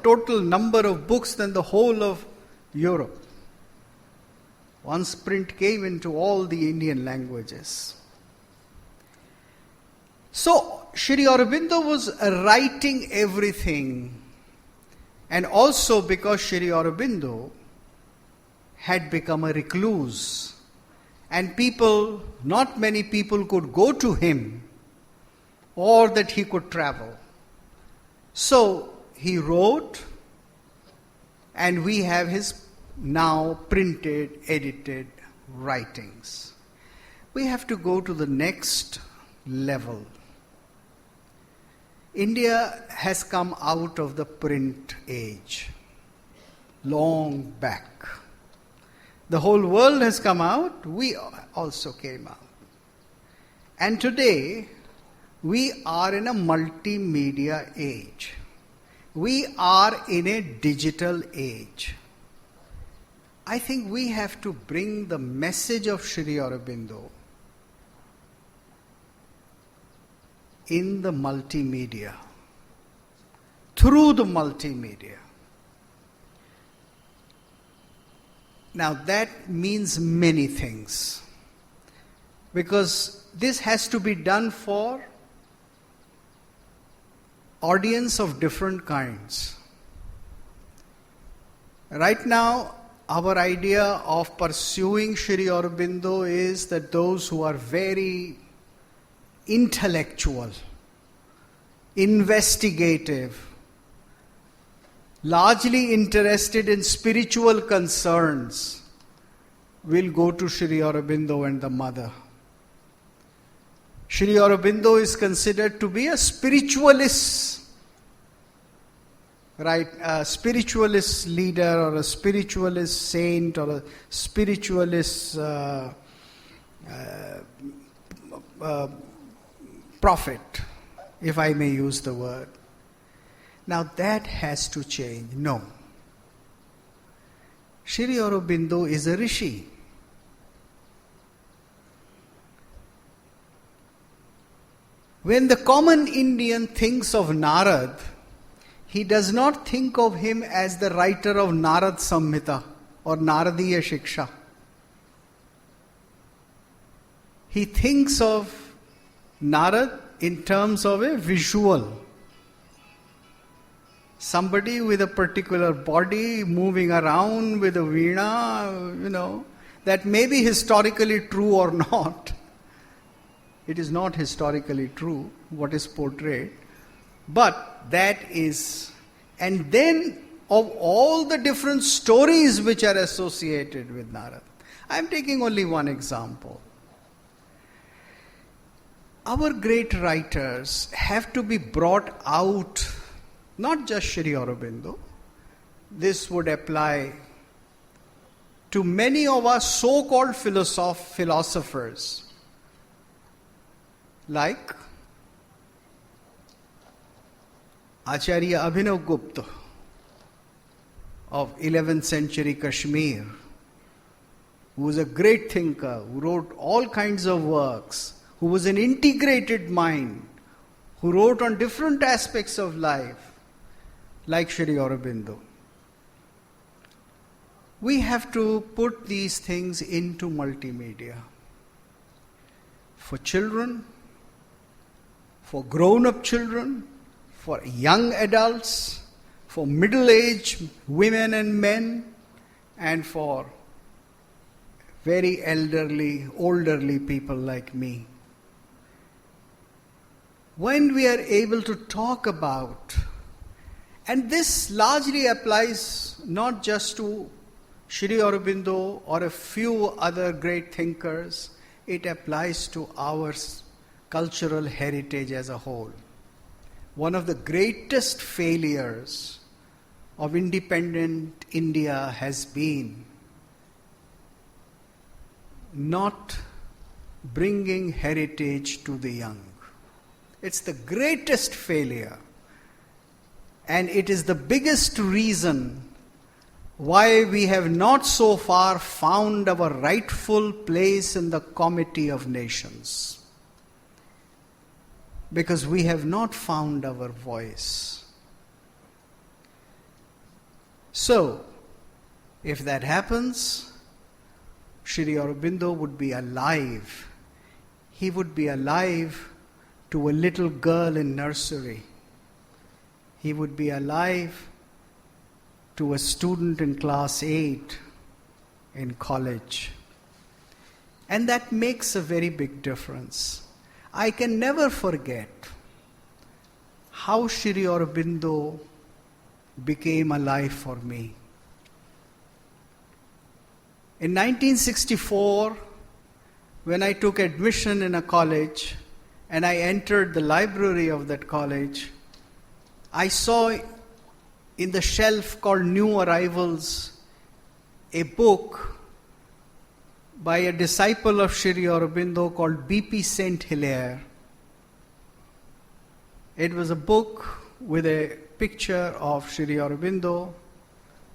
total number of books than the whole of Europe. Once print came into all the Indian languages. So, Sri Aurobindo was writing everything. And also because Sri Aurobindo had become a recluse. And not many people could go to him, or that he could travel. So, he wrote, and we have his now printed, edited writings. We have to go to the next level. India has come out of the print age long back. The whole world has come out, we also came out. And today, we are in a multimedia age. We are in a digital age. I think we have to bring the message of Sri Aurobindo in the multimedia, through the multimedia. Now that means many things, because this has to be done for audience of different kinds. Right now, our idea of pursuing Sri Aurobindo is that those who are very intellectual, investigative, largely interested in spiritual concerns will go to Sri Aurobindo and the Mother. Sri Aurobindo is considered to be a spiritualist, right? A spiritualist leader or a spiritualist saint or a spiritualist prophet, if I may use the word. Now that has to change. No. Sri Aurobindo is a rishi. When the common Indian thinks of Narad, he does not think of him as the writer of Narad Samhita or Naradiya Shiksha. He thinks of Narad in terms of a visual. Somebody with a particular body moving around with a veena, that may be historically true or not. It is not historically true what is portrayed. But that is, and then of all the different stories which are associated with Narad. I am taking only one example. Our great writers have to be brought out, not just Sri Aurobindo. This would apply to many of our so-called philosophers, like Acharya Abhinav Gupta of 11th century Kashmir, who was a great thinker, who wrote all kinds of works, who was an integrated mind, who wrote on different aspects of life, like Sri Aurobindo. We have to put these things into multimedia. For children, for grown-up children, for young adults, for middle-aged women and men, and for very elderly people like me. When we are able to talk about, and this largely applies not just to Sri Aurobindo or a few other great thinkers, it applies to our cultural heritage as a whole. One of the greatest failures of independent India has been not bringing heritage to the young. It's the greatest failure, and it is the biggest reason why we have not so far found our rightful place in the committee of nations. Because we have not found our voice. So, if that happens, Sri Aurobindo would be alive. He would be alive to a little girl in nursery. He would be alive to a student in class 8 in college. And that makes a very big difference. I can never forget how Sri Aurobindo became alive for me. In 1964, when I took admission in a college and I entered the library of that college, I saw in the shelf called New Arrivals a book by a disciple of Sri Aurobindo called B.P. Saint Hilaire. It was a book with a picture of Sri Aurobindo,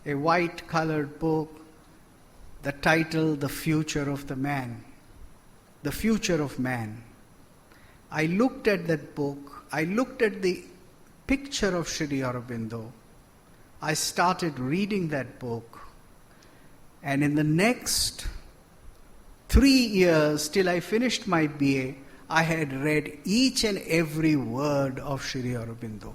a white colored book, the title, The Future of the Man, The Future of Man. I looked at that book, I looked at the picture of Sri Aurobindo, I started reading that book, and in the next 3 years, till I finished my BA, I had read each and every word of Sri Aurobindo.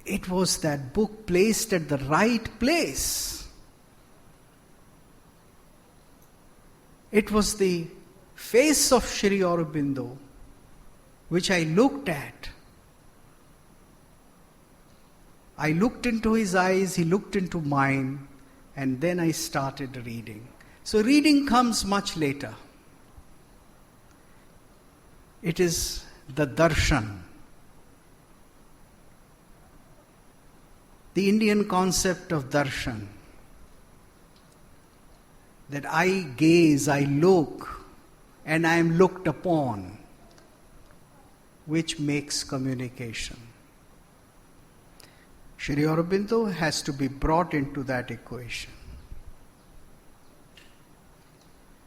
It was that book placed at the right place. It was the face of Sri Aurobindo which I looked at. I looked into his eyes, he looked into mine, and then I started reading. So reading comes much later. It is the darshan. The Indian concept of darshan. That I gaze, I look, and I am looked upon, which makes communication. Sri Aurobindo has to be brought into that equation.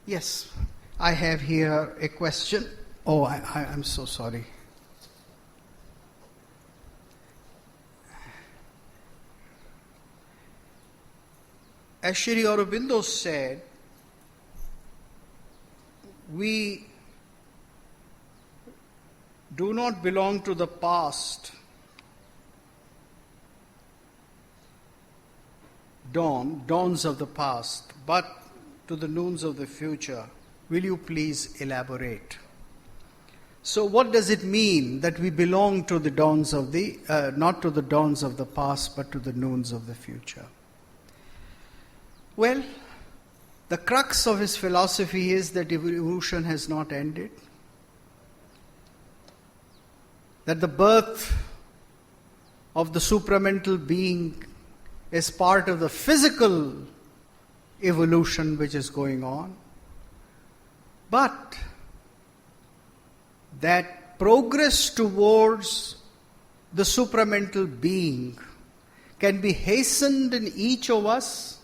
Yes, I have here a question. Oh, I'm so sorry. As Sri Aurobindo said, we do not belong to the past dawns of the past, but to the noons of the future. Will you please elaborate? So what does it mean that we belong to the dawns of the, not to the dawns of the past, but to the noons of the future? Well, the crux of his philosophy is that evolution has not ended. That the birth of the supramental being is part of the physical evolution which is going on. But that progress towards the supramental being can be hastened in each of us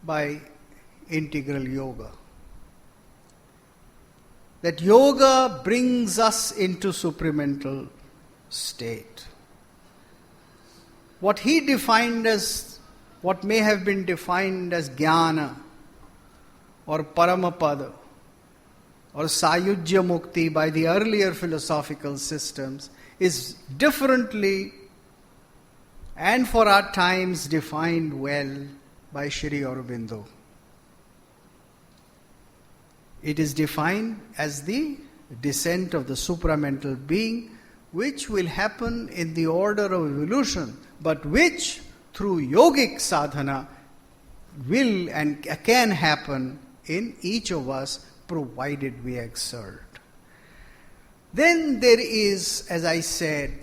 by integral yoga. That yoga brings us into supramental state. What he defined as, what may have been defined as jnana or paramapada or sayujya mukti by the earlier philosophical systems is differently and for our times defined well by Sri Aurobindo. It is defined as the descent of the supramental being, which will happen in the order of evolution, but which through yogic sadhana will and can happen in each of us, provided we exert. Then there is, as I said,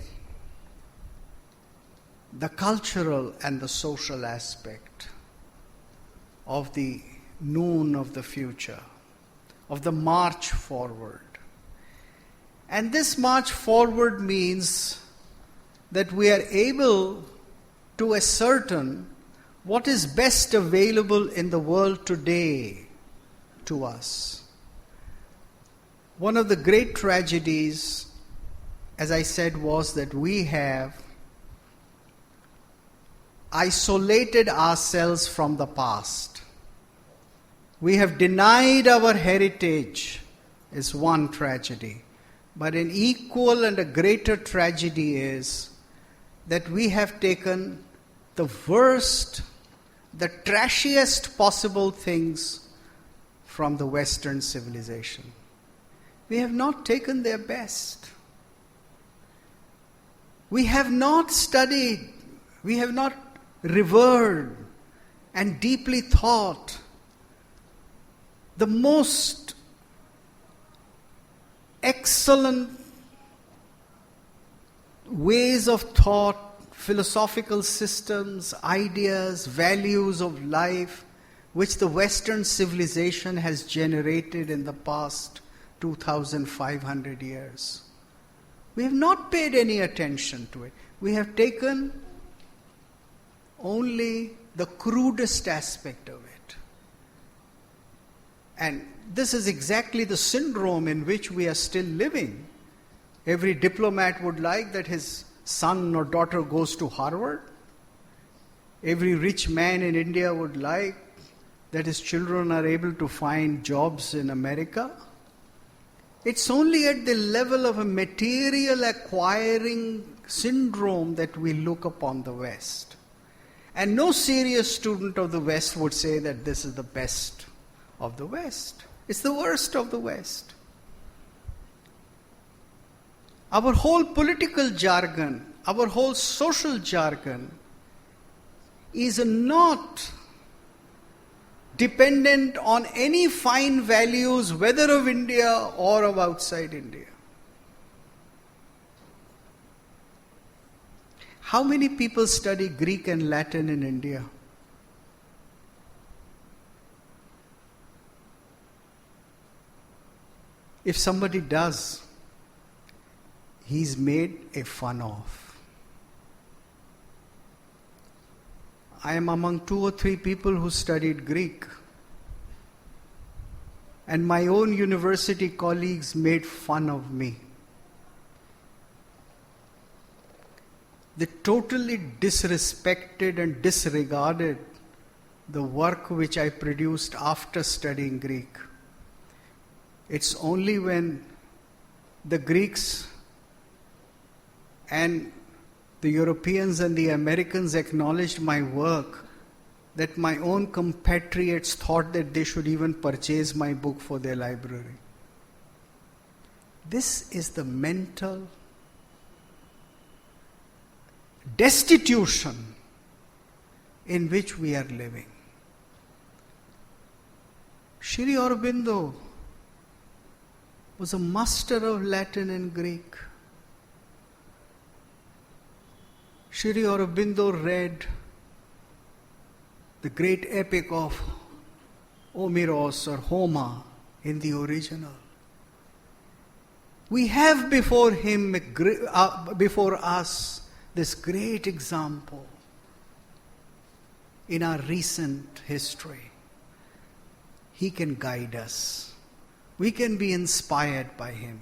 the cultural and the social aspect of the noon of the future, of the march forward. And this march forward means that we are able to ascertain what is best available in the world today to us. One of the great tragedies, as I said, was that we have isolated ourselves from the past. We have denied our heritage, is one tragedy. But an equal and a greater tragedy is that we have taken the worst, the trashiest possible things from the Western civilization. We have not taken their best. We have not studied, we have not revered and deeply thought the most excellent ways of thought, philosophical systems, ideas, values of life, which the Western civilization has generated in the past 2,500 years. We have not paid any attention to it. We have taken only the crudest aspect of it. And this is exactly the syndrome in which we are still living. Every diplomat would like that his son or daughter goes to Harvard. Every rich man in India would like that his children are able to find jobs in America. It's only at the level of a material acquiring syndrome that we look upon the West. And no serious student of the West would say that this is the best of the West. It's the worst of the West. Our whole political jargon, our whole social jargon is not dependent on any fine values, whether of India or of outside India. How many people study Greek and Latin in India? If somebody does, he's made a fun of. I am among 2 or 3 people who studied Greek. And my own university colleagues made fun of me. They totally disrespected and disregarded the work which I produced after studying Greek. It's only when the Greeks and the Europeans and the Americans acknowledged my work that my own compatriots thought that they should even purchase my book for their library. This is the mental destitution in which we are living. Sri Aurobindo was a master of Latin and Greek. Sri Aurobindo read the great epic of Omeros or Homer in the original. We have before us this great example in our recent history. He can guide us. We can be inspired by him,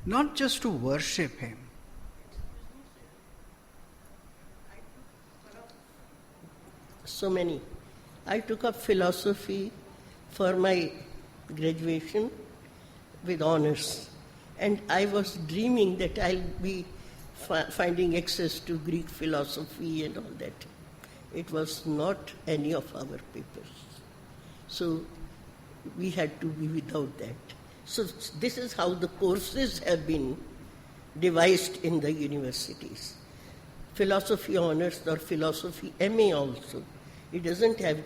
not just to worship him. So many. I took up philosophy for my graduation with honors. And I was dreaming that I'll be finding access to Greek philosophy and all that. It was not any of our papers. So we had to be without that. So this is how the courses have been devised in the universities. Philosophy honors or philosophy MA also. It doesn't have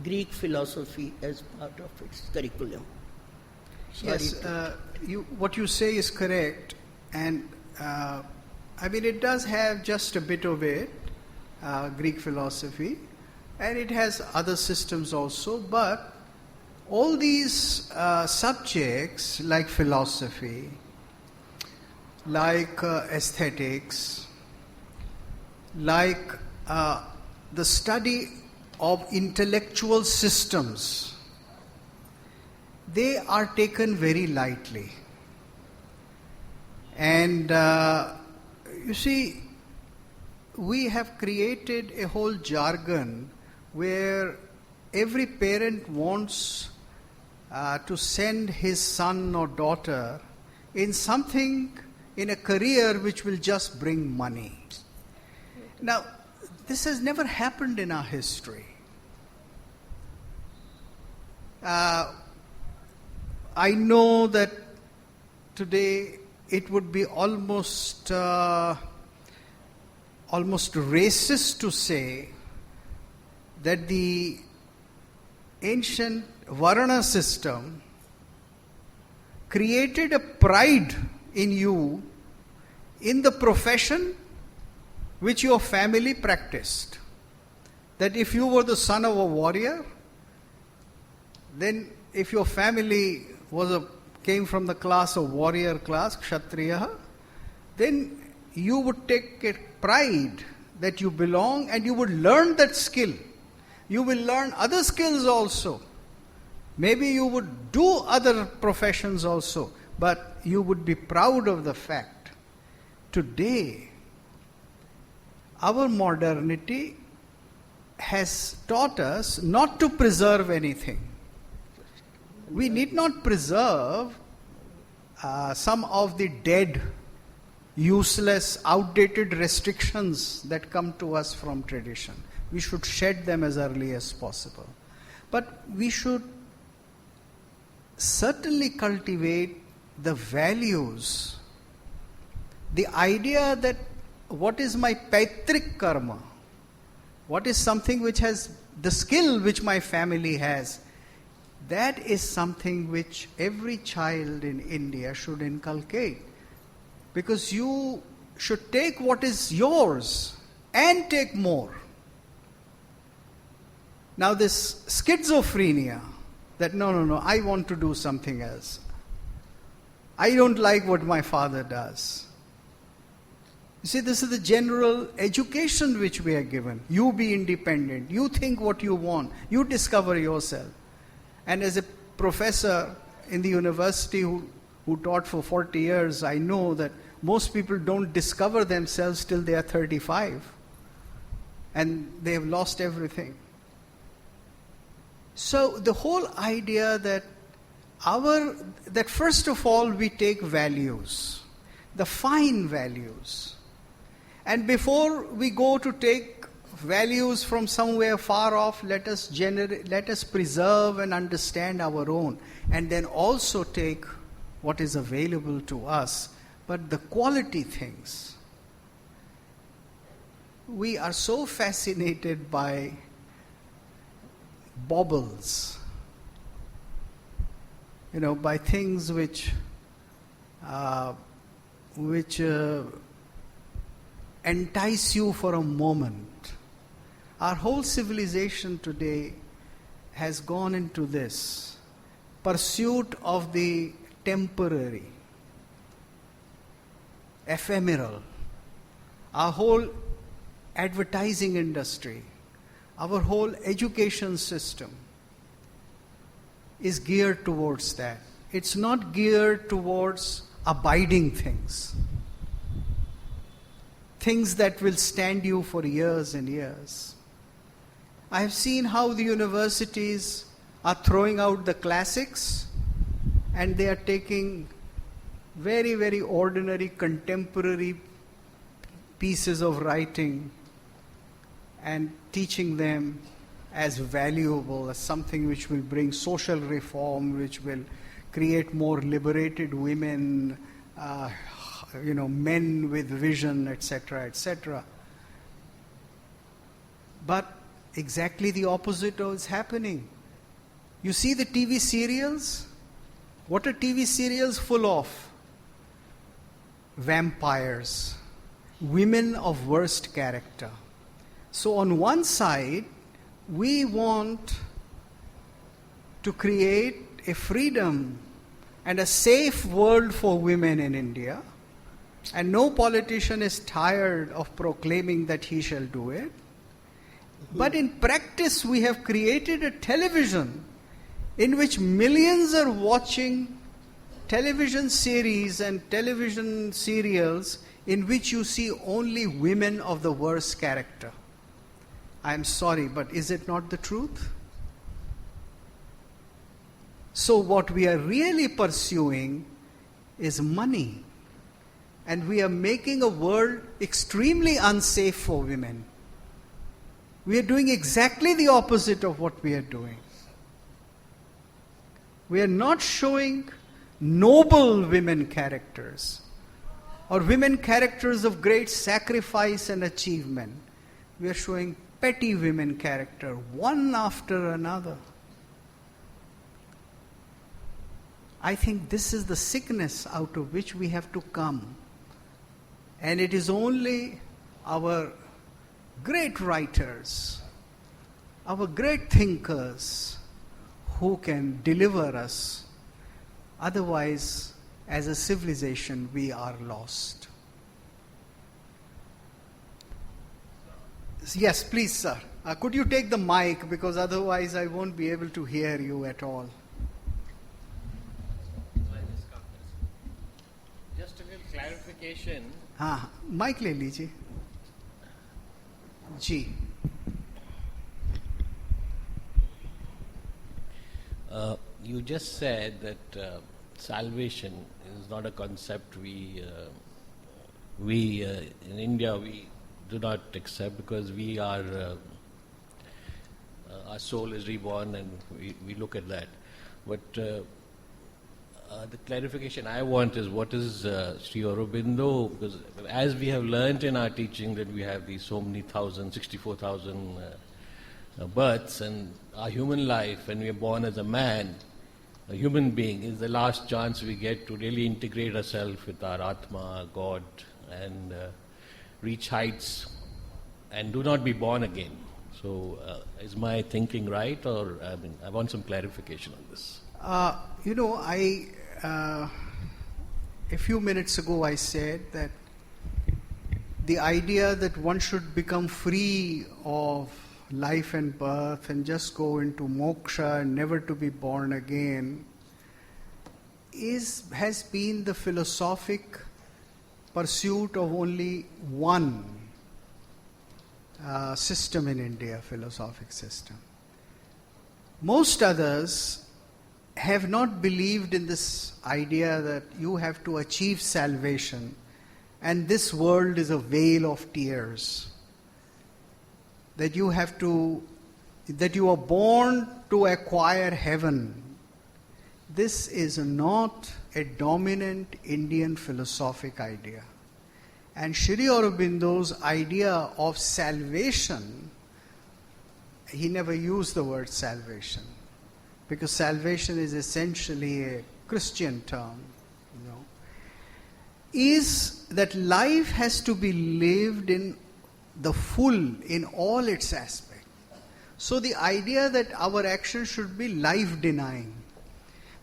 Greek philosophy as part of its curriculum. Yes, what you say is correct, and it does have just a bit of it, Greek philosophy, and it has other systems also, but all these subjects like philosophy, like aesthetics, like the study of intellectual systems, they are taken very lightly. And you see, we have created a whole jargon where every parent wants to send his son or daughter in something, in a career which will just bring money. Now, this has never happened in our history. I know that today it would be almost racist to say that the ancient Varna system created a pride in you in the profession which your family practiced. That if you were the son of a warrior, then if your family came from the class of warrior class, Kshatriya, then you would take a pride that you belong and you would learn that skill. You will learn other skills also. Maybe you would do other professions also, but you would be proud of the fact. Today, our modernity has taught us not to preserve anything. We need not preserve some of the dead, useless, outdated restrictions that come to us from tradition. We should shed them as early as possible. But we should certainly cultivate the values, the idea that what is my Paitrik karma, what is something which has the skill which my family has, that is something which every child in India should inculcate. Because you should take what is yours and take more. Now this schizophrenia, that no, I want to do something else. I don't like what my father does. You see, this is the general education which we are given. You be independent. You think what you want. You discover yourself. And as a professor in the university who taught for 40 years, I know that most people don't discover themselves till they are 35. And they have lost everything. So the whole idea that first of all we take values, the fine values. And before we go to take values from somewhere far off, let us preserve and understand our own, and then also take what is available to us. But the quality things, we are so fascinated by baubles, by things which entice you for a moment. Our whole civilization today has gone into this pursuit of the temporary, ephemeral. Our whole advertising industry, our whole education system is geared towards that. It's not geared towards abiding things. Things that will stand you for years and years. I have seen how the universities are throwing out the classics and they are taking very, very ordinary contemporary pieces of writing and teaching them as valuable, as something which will bring social reform, which will create more liberated women, men with vision, etc., etc. But exactly the opposite is happening. You see the TV serials? What are TV serials full of? Vampires, women of worst character, So on one side, we want to create a freedom and a safe world for women in India, and no politician is tired of proclaiming that he shall do it. But in practice, we have created a television in which millions are watching television series and television serials in which you see only women of the worst character. I am sorry, but is it not the truth? So what we are really pursuing is money. And we are making a world extremely unsafe for women. We are doing exactly the opposite of what we are doing. We are not showing noble women characters or women characters of great sacrifice and achievement. We are showing petty women character, one after another. I think this is the sickness out of which we have to come. And it is only our great writers, our great thinkers who can deliver us. Otherwise, as a civilization, we are lost. Yes, please, sir. Could you take the mic, because otherwise I won't be able to hear you at all. Just a little clarification. हाँ mic ले लीजिए जी. You just said that salvation is not a concept we in India we do not accept, because we are our soul is reborn and we look at that. But the clarification I want is, what is Sri Aurobindo? Because as we have learnt in our teaching that we have these so many 64,000 births, and our human life, when we are born as a man, a human being, is the last chance we get to really integrate ourselves with our Atma, God, and reach heights and do not be born again. So is my thinking right, or I want some clarification on this. A few minutes ago I said that the idea that one should become free of life and birth and just go into moksha and never to be born again has been the philosophic pursuit of only one system in India, philosophic system. Most others have not believed in this idea that you have to achieve salvation and this world is a vale of tears. That you are born to acquire heaven. This is not a dominant Indian philosophic idea. And Sri Aurobindo's idea of salvation, he never used the word salvation, because salvation is essentially a Christian term, is that life has to be lived in the full, in all its aspects. So the idea that our action should be life-denying,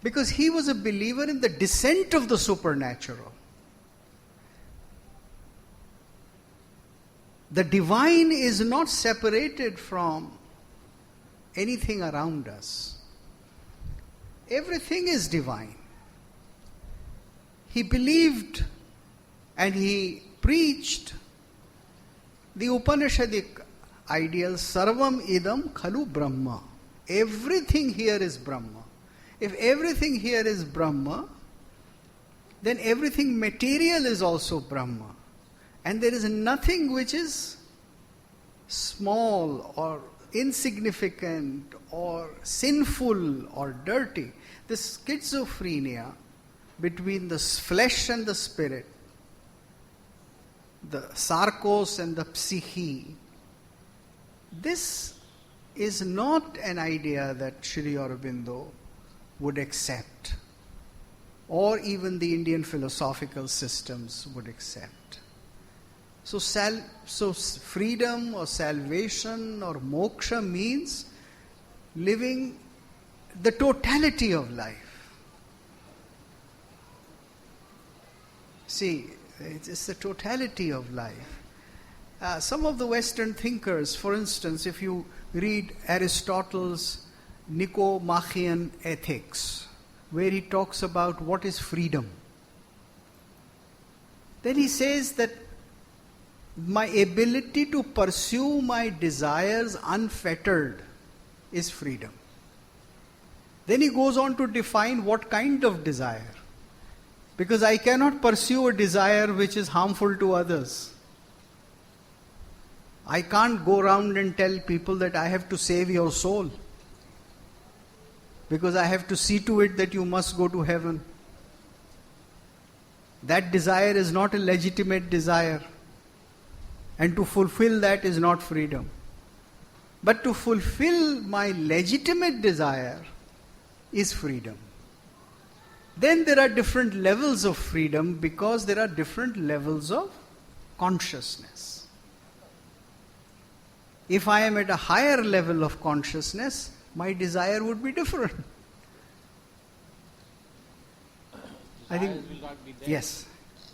because he was a believer in the descent of the supernatural. The divine is not separated from anything around us. Everything is divine. He believed and he preached the Upanishadic ideal, Sarvam idam khalu Brahma. Everything here is Brahma. If everything here is Brahma, then everything material is also Brahma. And there is nothing which is small or insignificant or sinful or dirty. This schizophrenia between the flesh and the spirit, the sarkos and the psyche, this is not an idea that Sri Aurobindo would accept, or even the Indian philosophical systems would accept. So freedom or salvation or moksha means living the totality of life. See, it's the totality of life. Some of the Western thinkers, for instance, if you read Aristotle's Nicomachean Ethics, where he talks about what is freedom, then he says that my ability to pursue my desires unfettered is freedom. Then he goes on to define what kind of desire. Because I cannot pursue a desire which is harmful to others. I can't go around and tell people that I have to save your soul, because I have to see to it that you must go to heaven. That desire is not a legitimate desire. And to fulfill that is not freedom. But to fulfill my legitimate desire is freedom. Then there are different levels of freedom, because there are different levels of consciousness. If I am at a higher level of consciousness, my desire would be different. I think, will not be there. yes.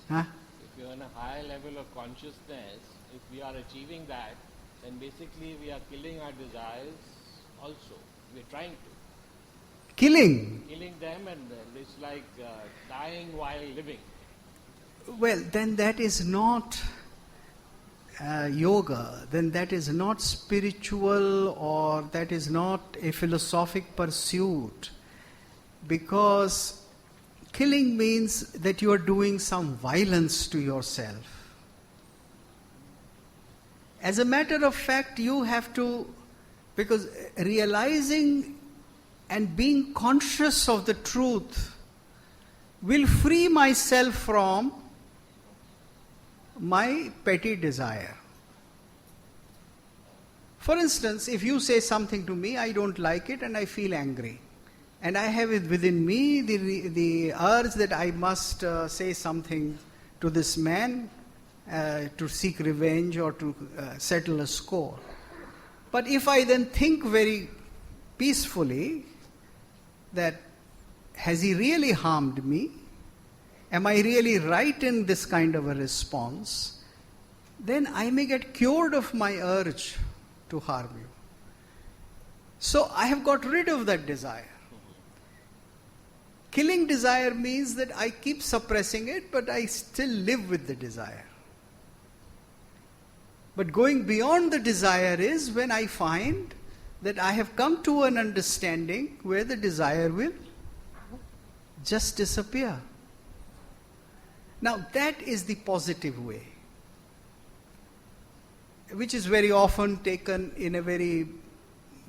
Huh? If you're on a higher level of consciousness, if we are achieving that, then basically we are killing our desires also. We're trying to. Killing. Killing them, and it's like dying while living. Well, then that is not yoga, then that is not spiritual, or that is not a philosophic pursuit. Because killing means that you are doing some violence to yourself. As a matter of fact, you have to, because realizing and being conscious of the truth will free myself from my petty desire. For instance, if you say something to me, I don't like it and I feel angry. And I have it within me the urge that I must say something to this man to seek revenge or to settle a score. But if I then think very peacefully that, has he really harmed me? Am I really right in this kind of a response? Then I may get cured of my urge to harm you. So I have got rid of that desire. Killing desire means that I keep suppressing it, but I still live with the desire. But going beyond the desire is when I find that I have come to an understanding where the desire will just disappear. Now that is the positive way, which is very often taken in a very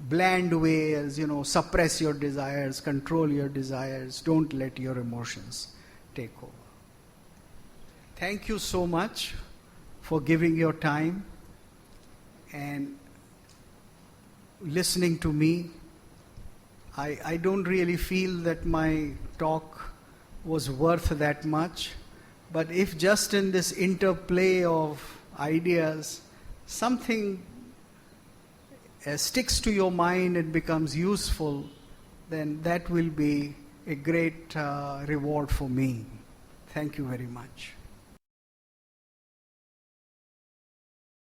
bland way, as suppress your desires, control your desires, don't let your emotions take over. Thank you so much for giving your time and listening to me. I don't really feel that my talk was worth that much, but if just in this interplay of ideas something sticks to your mind and becomes useful, then that will be a great reward for me. Thank you very much.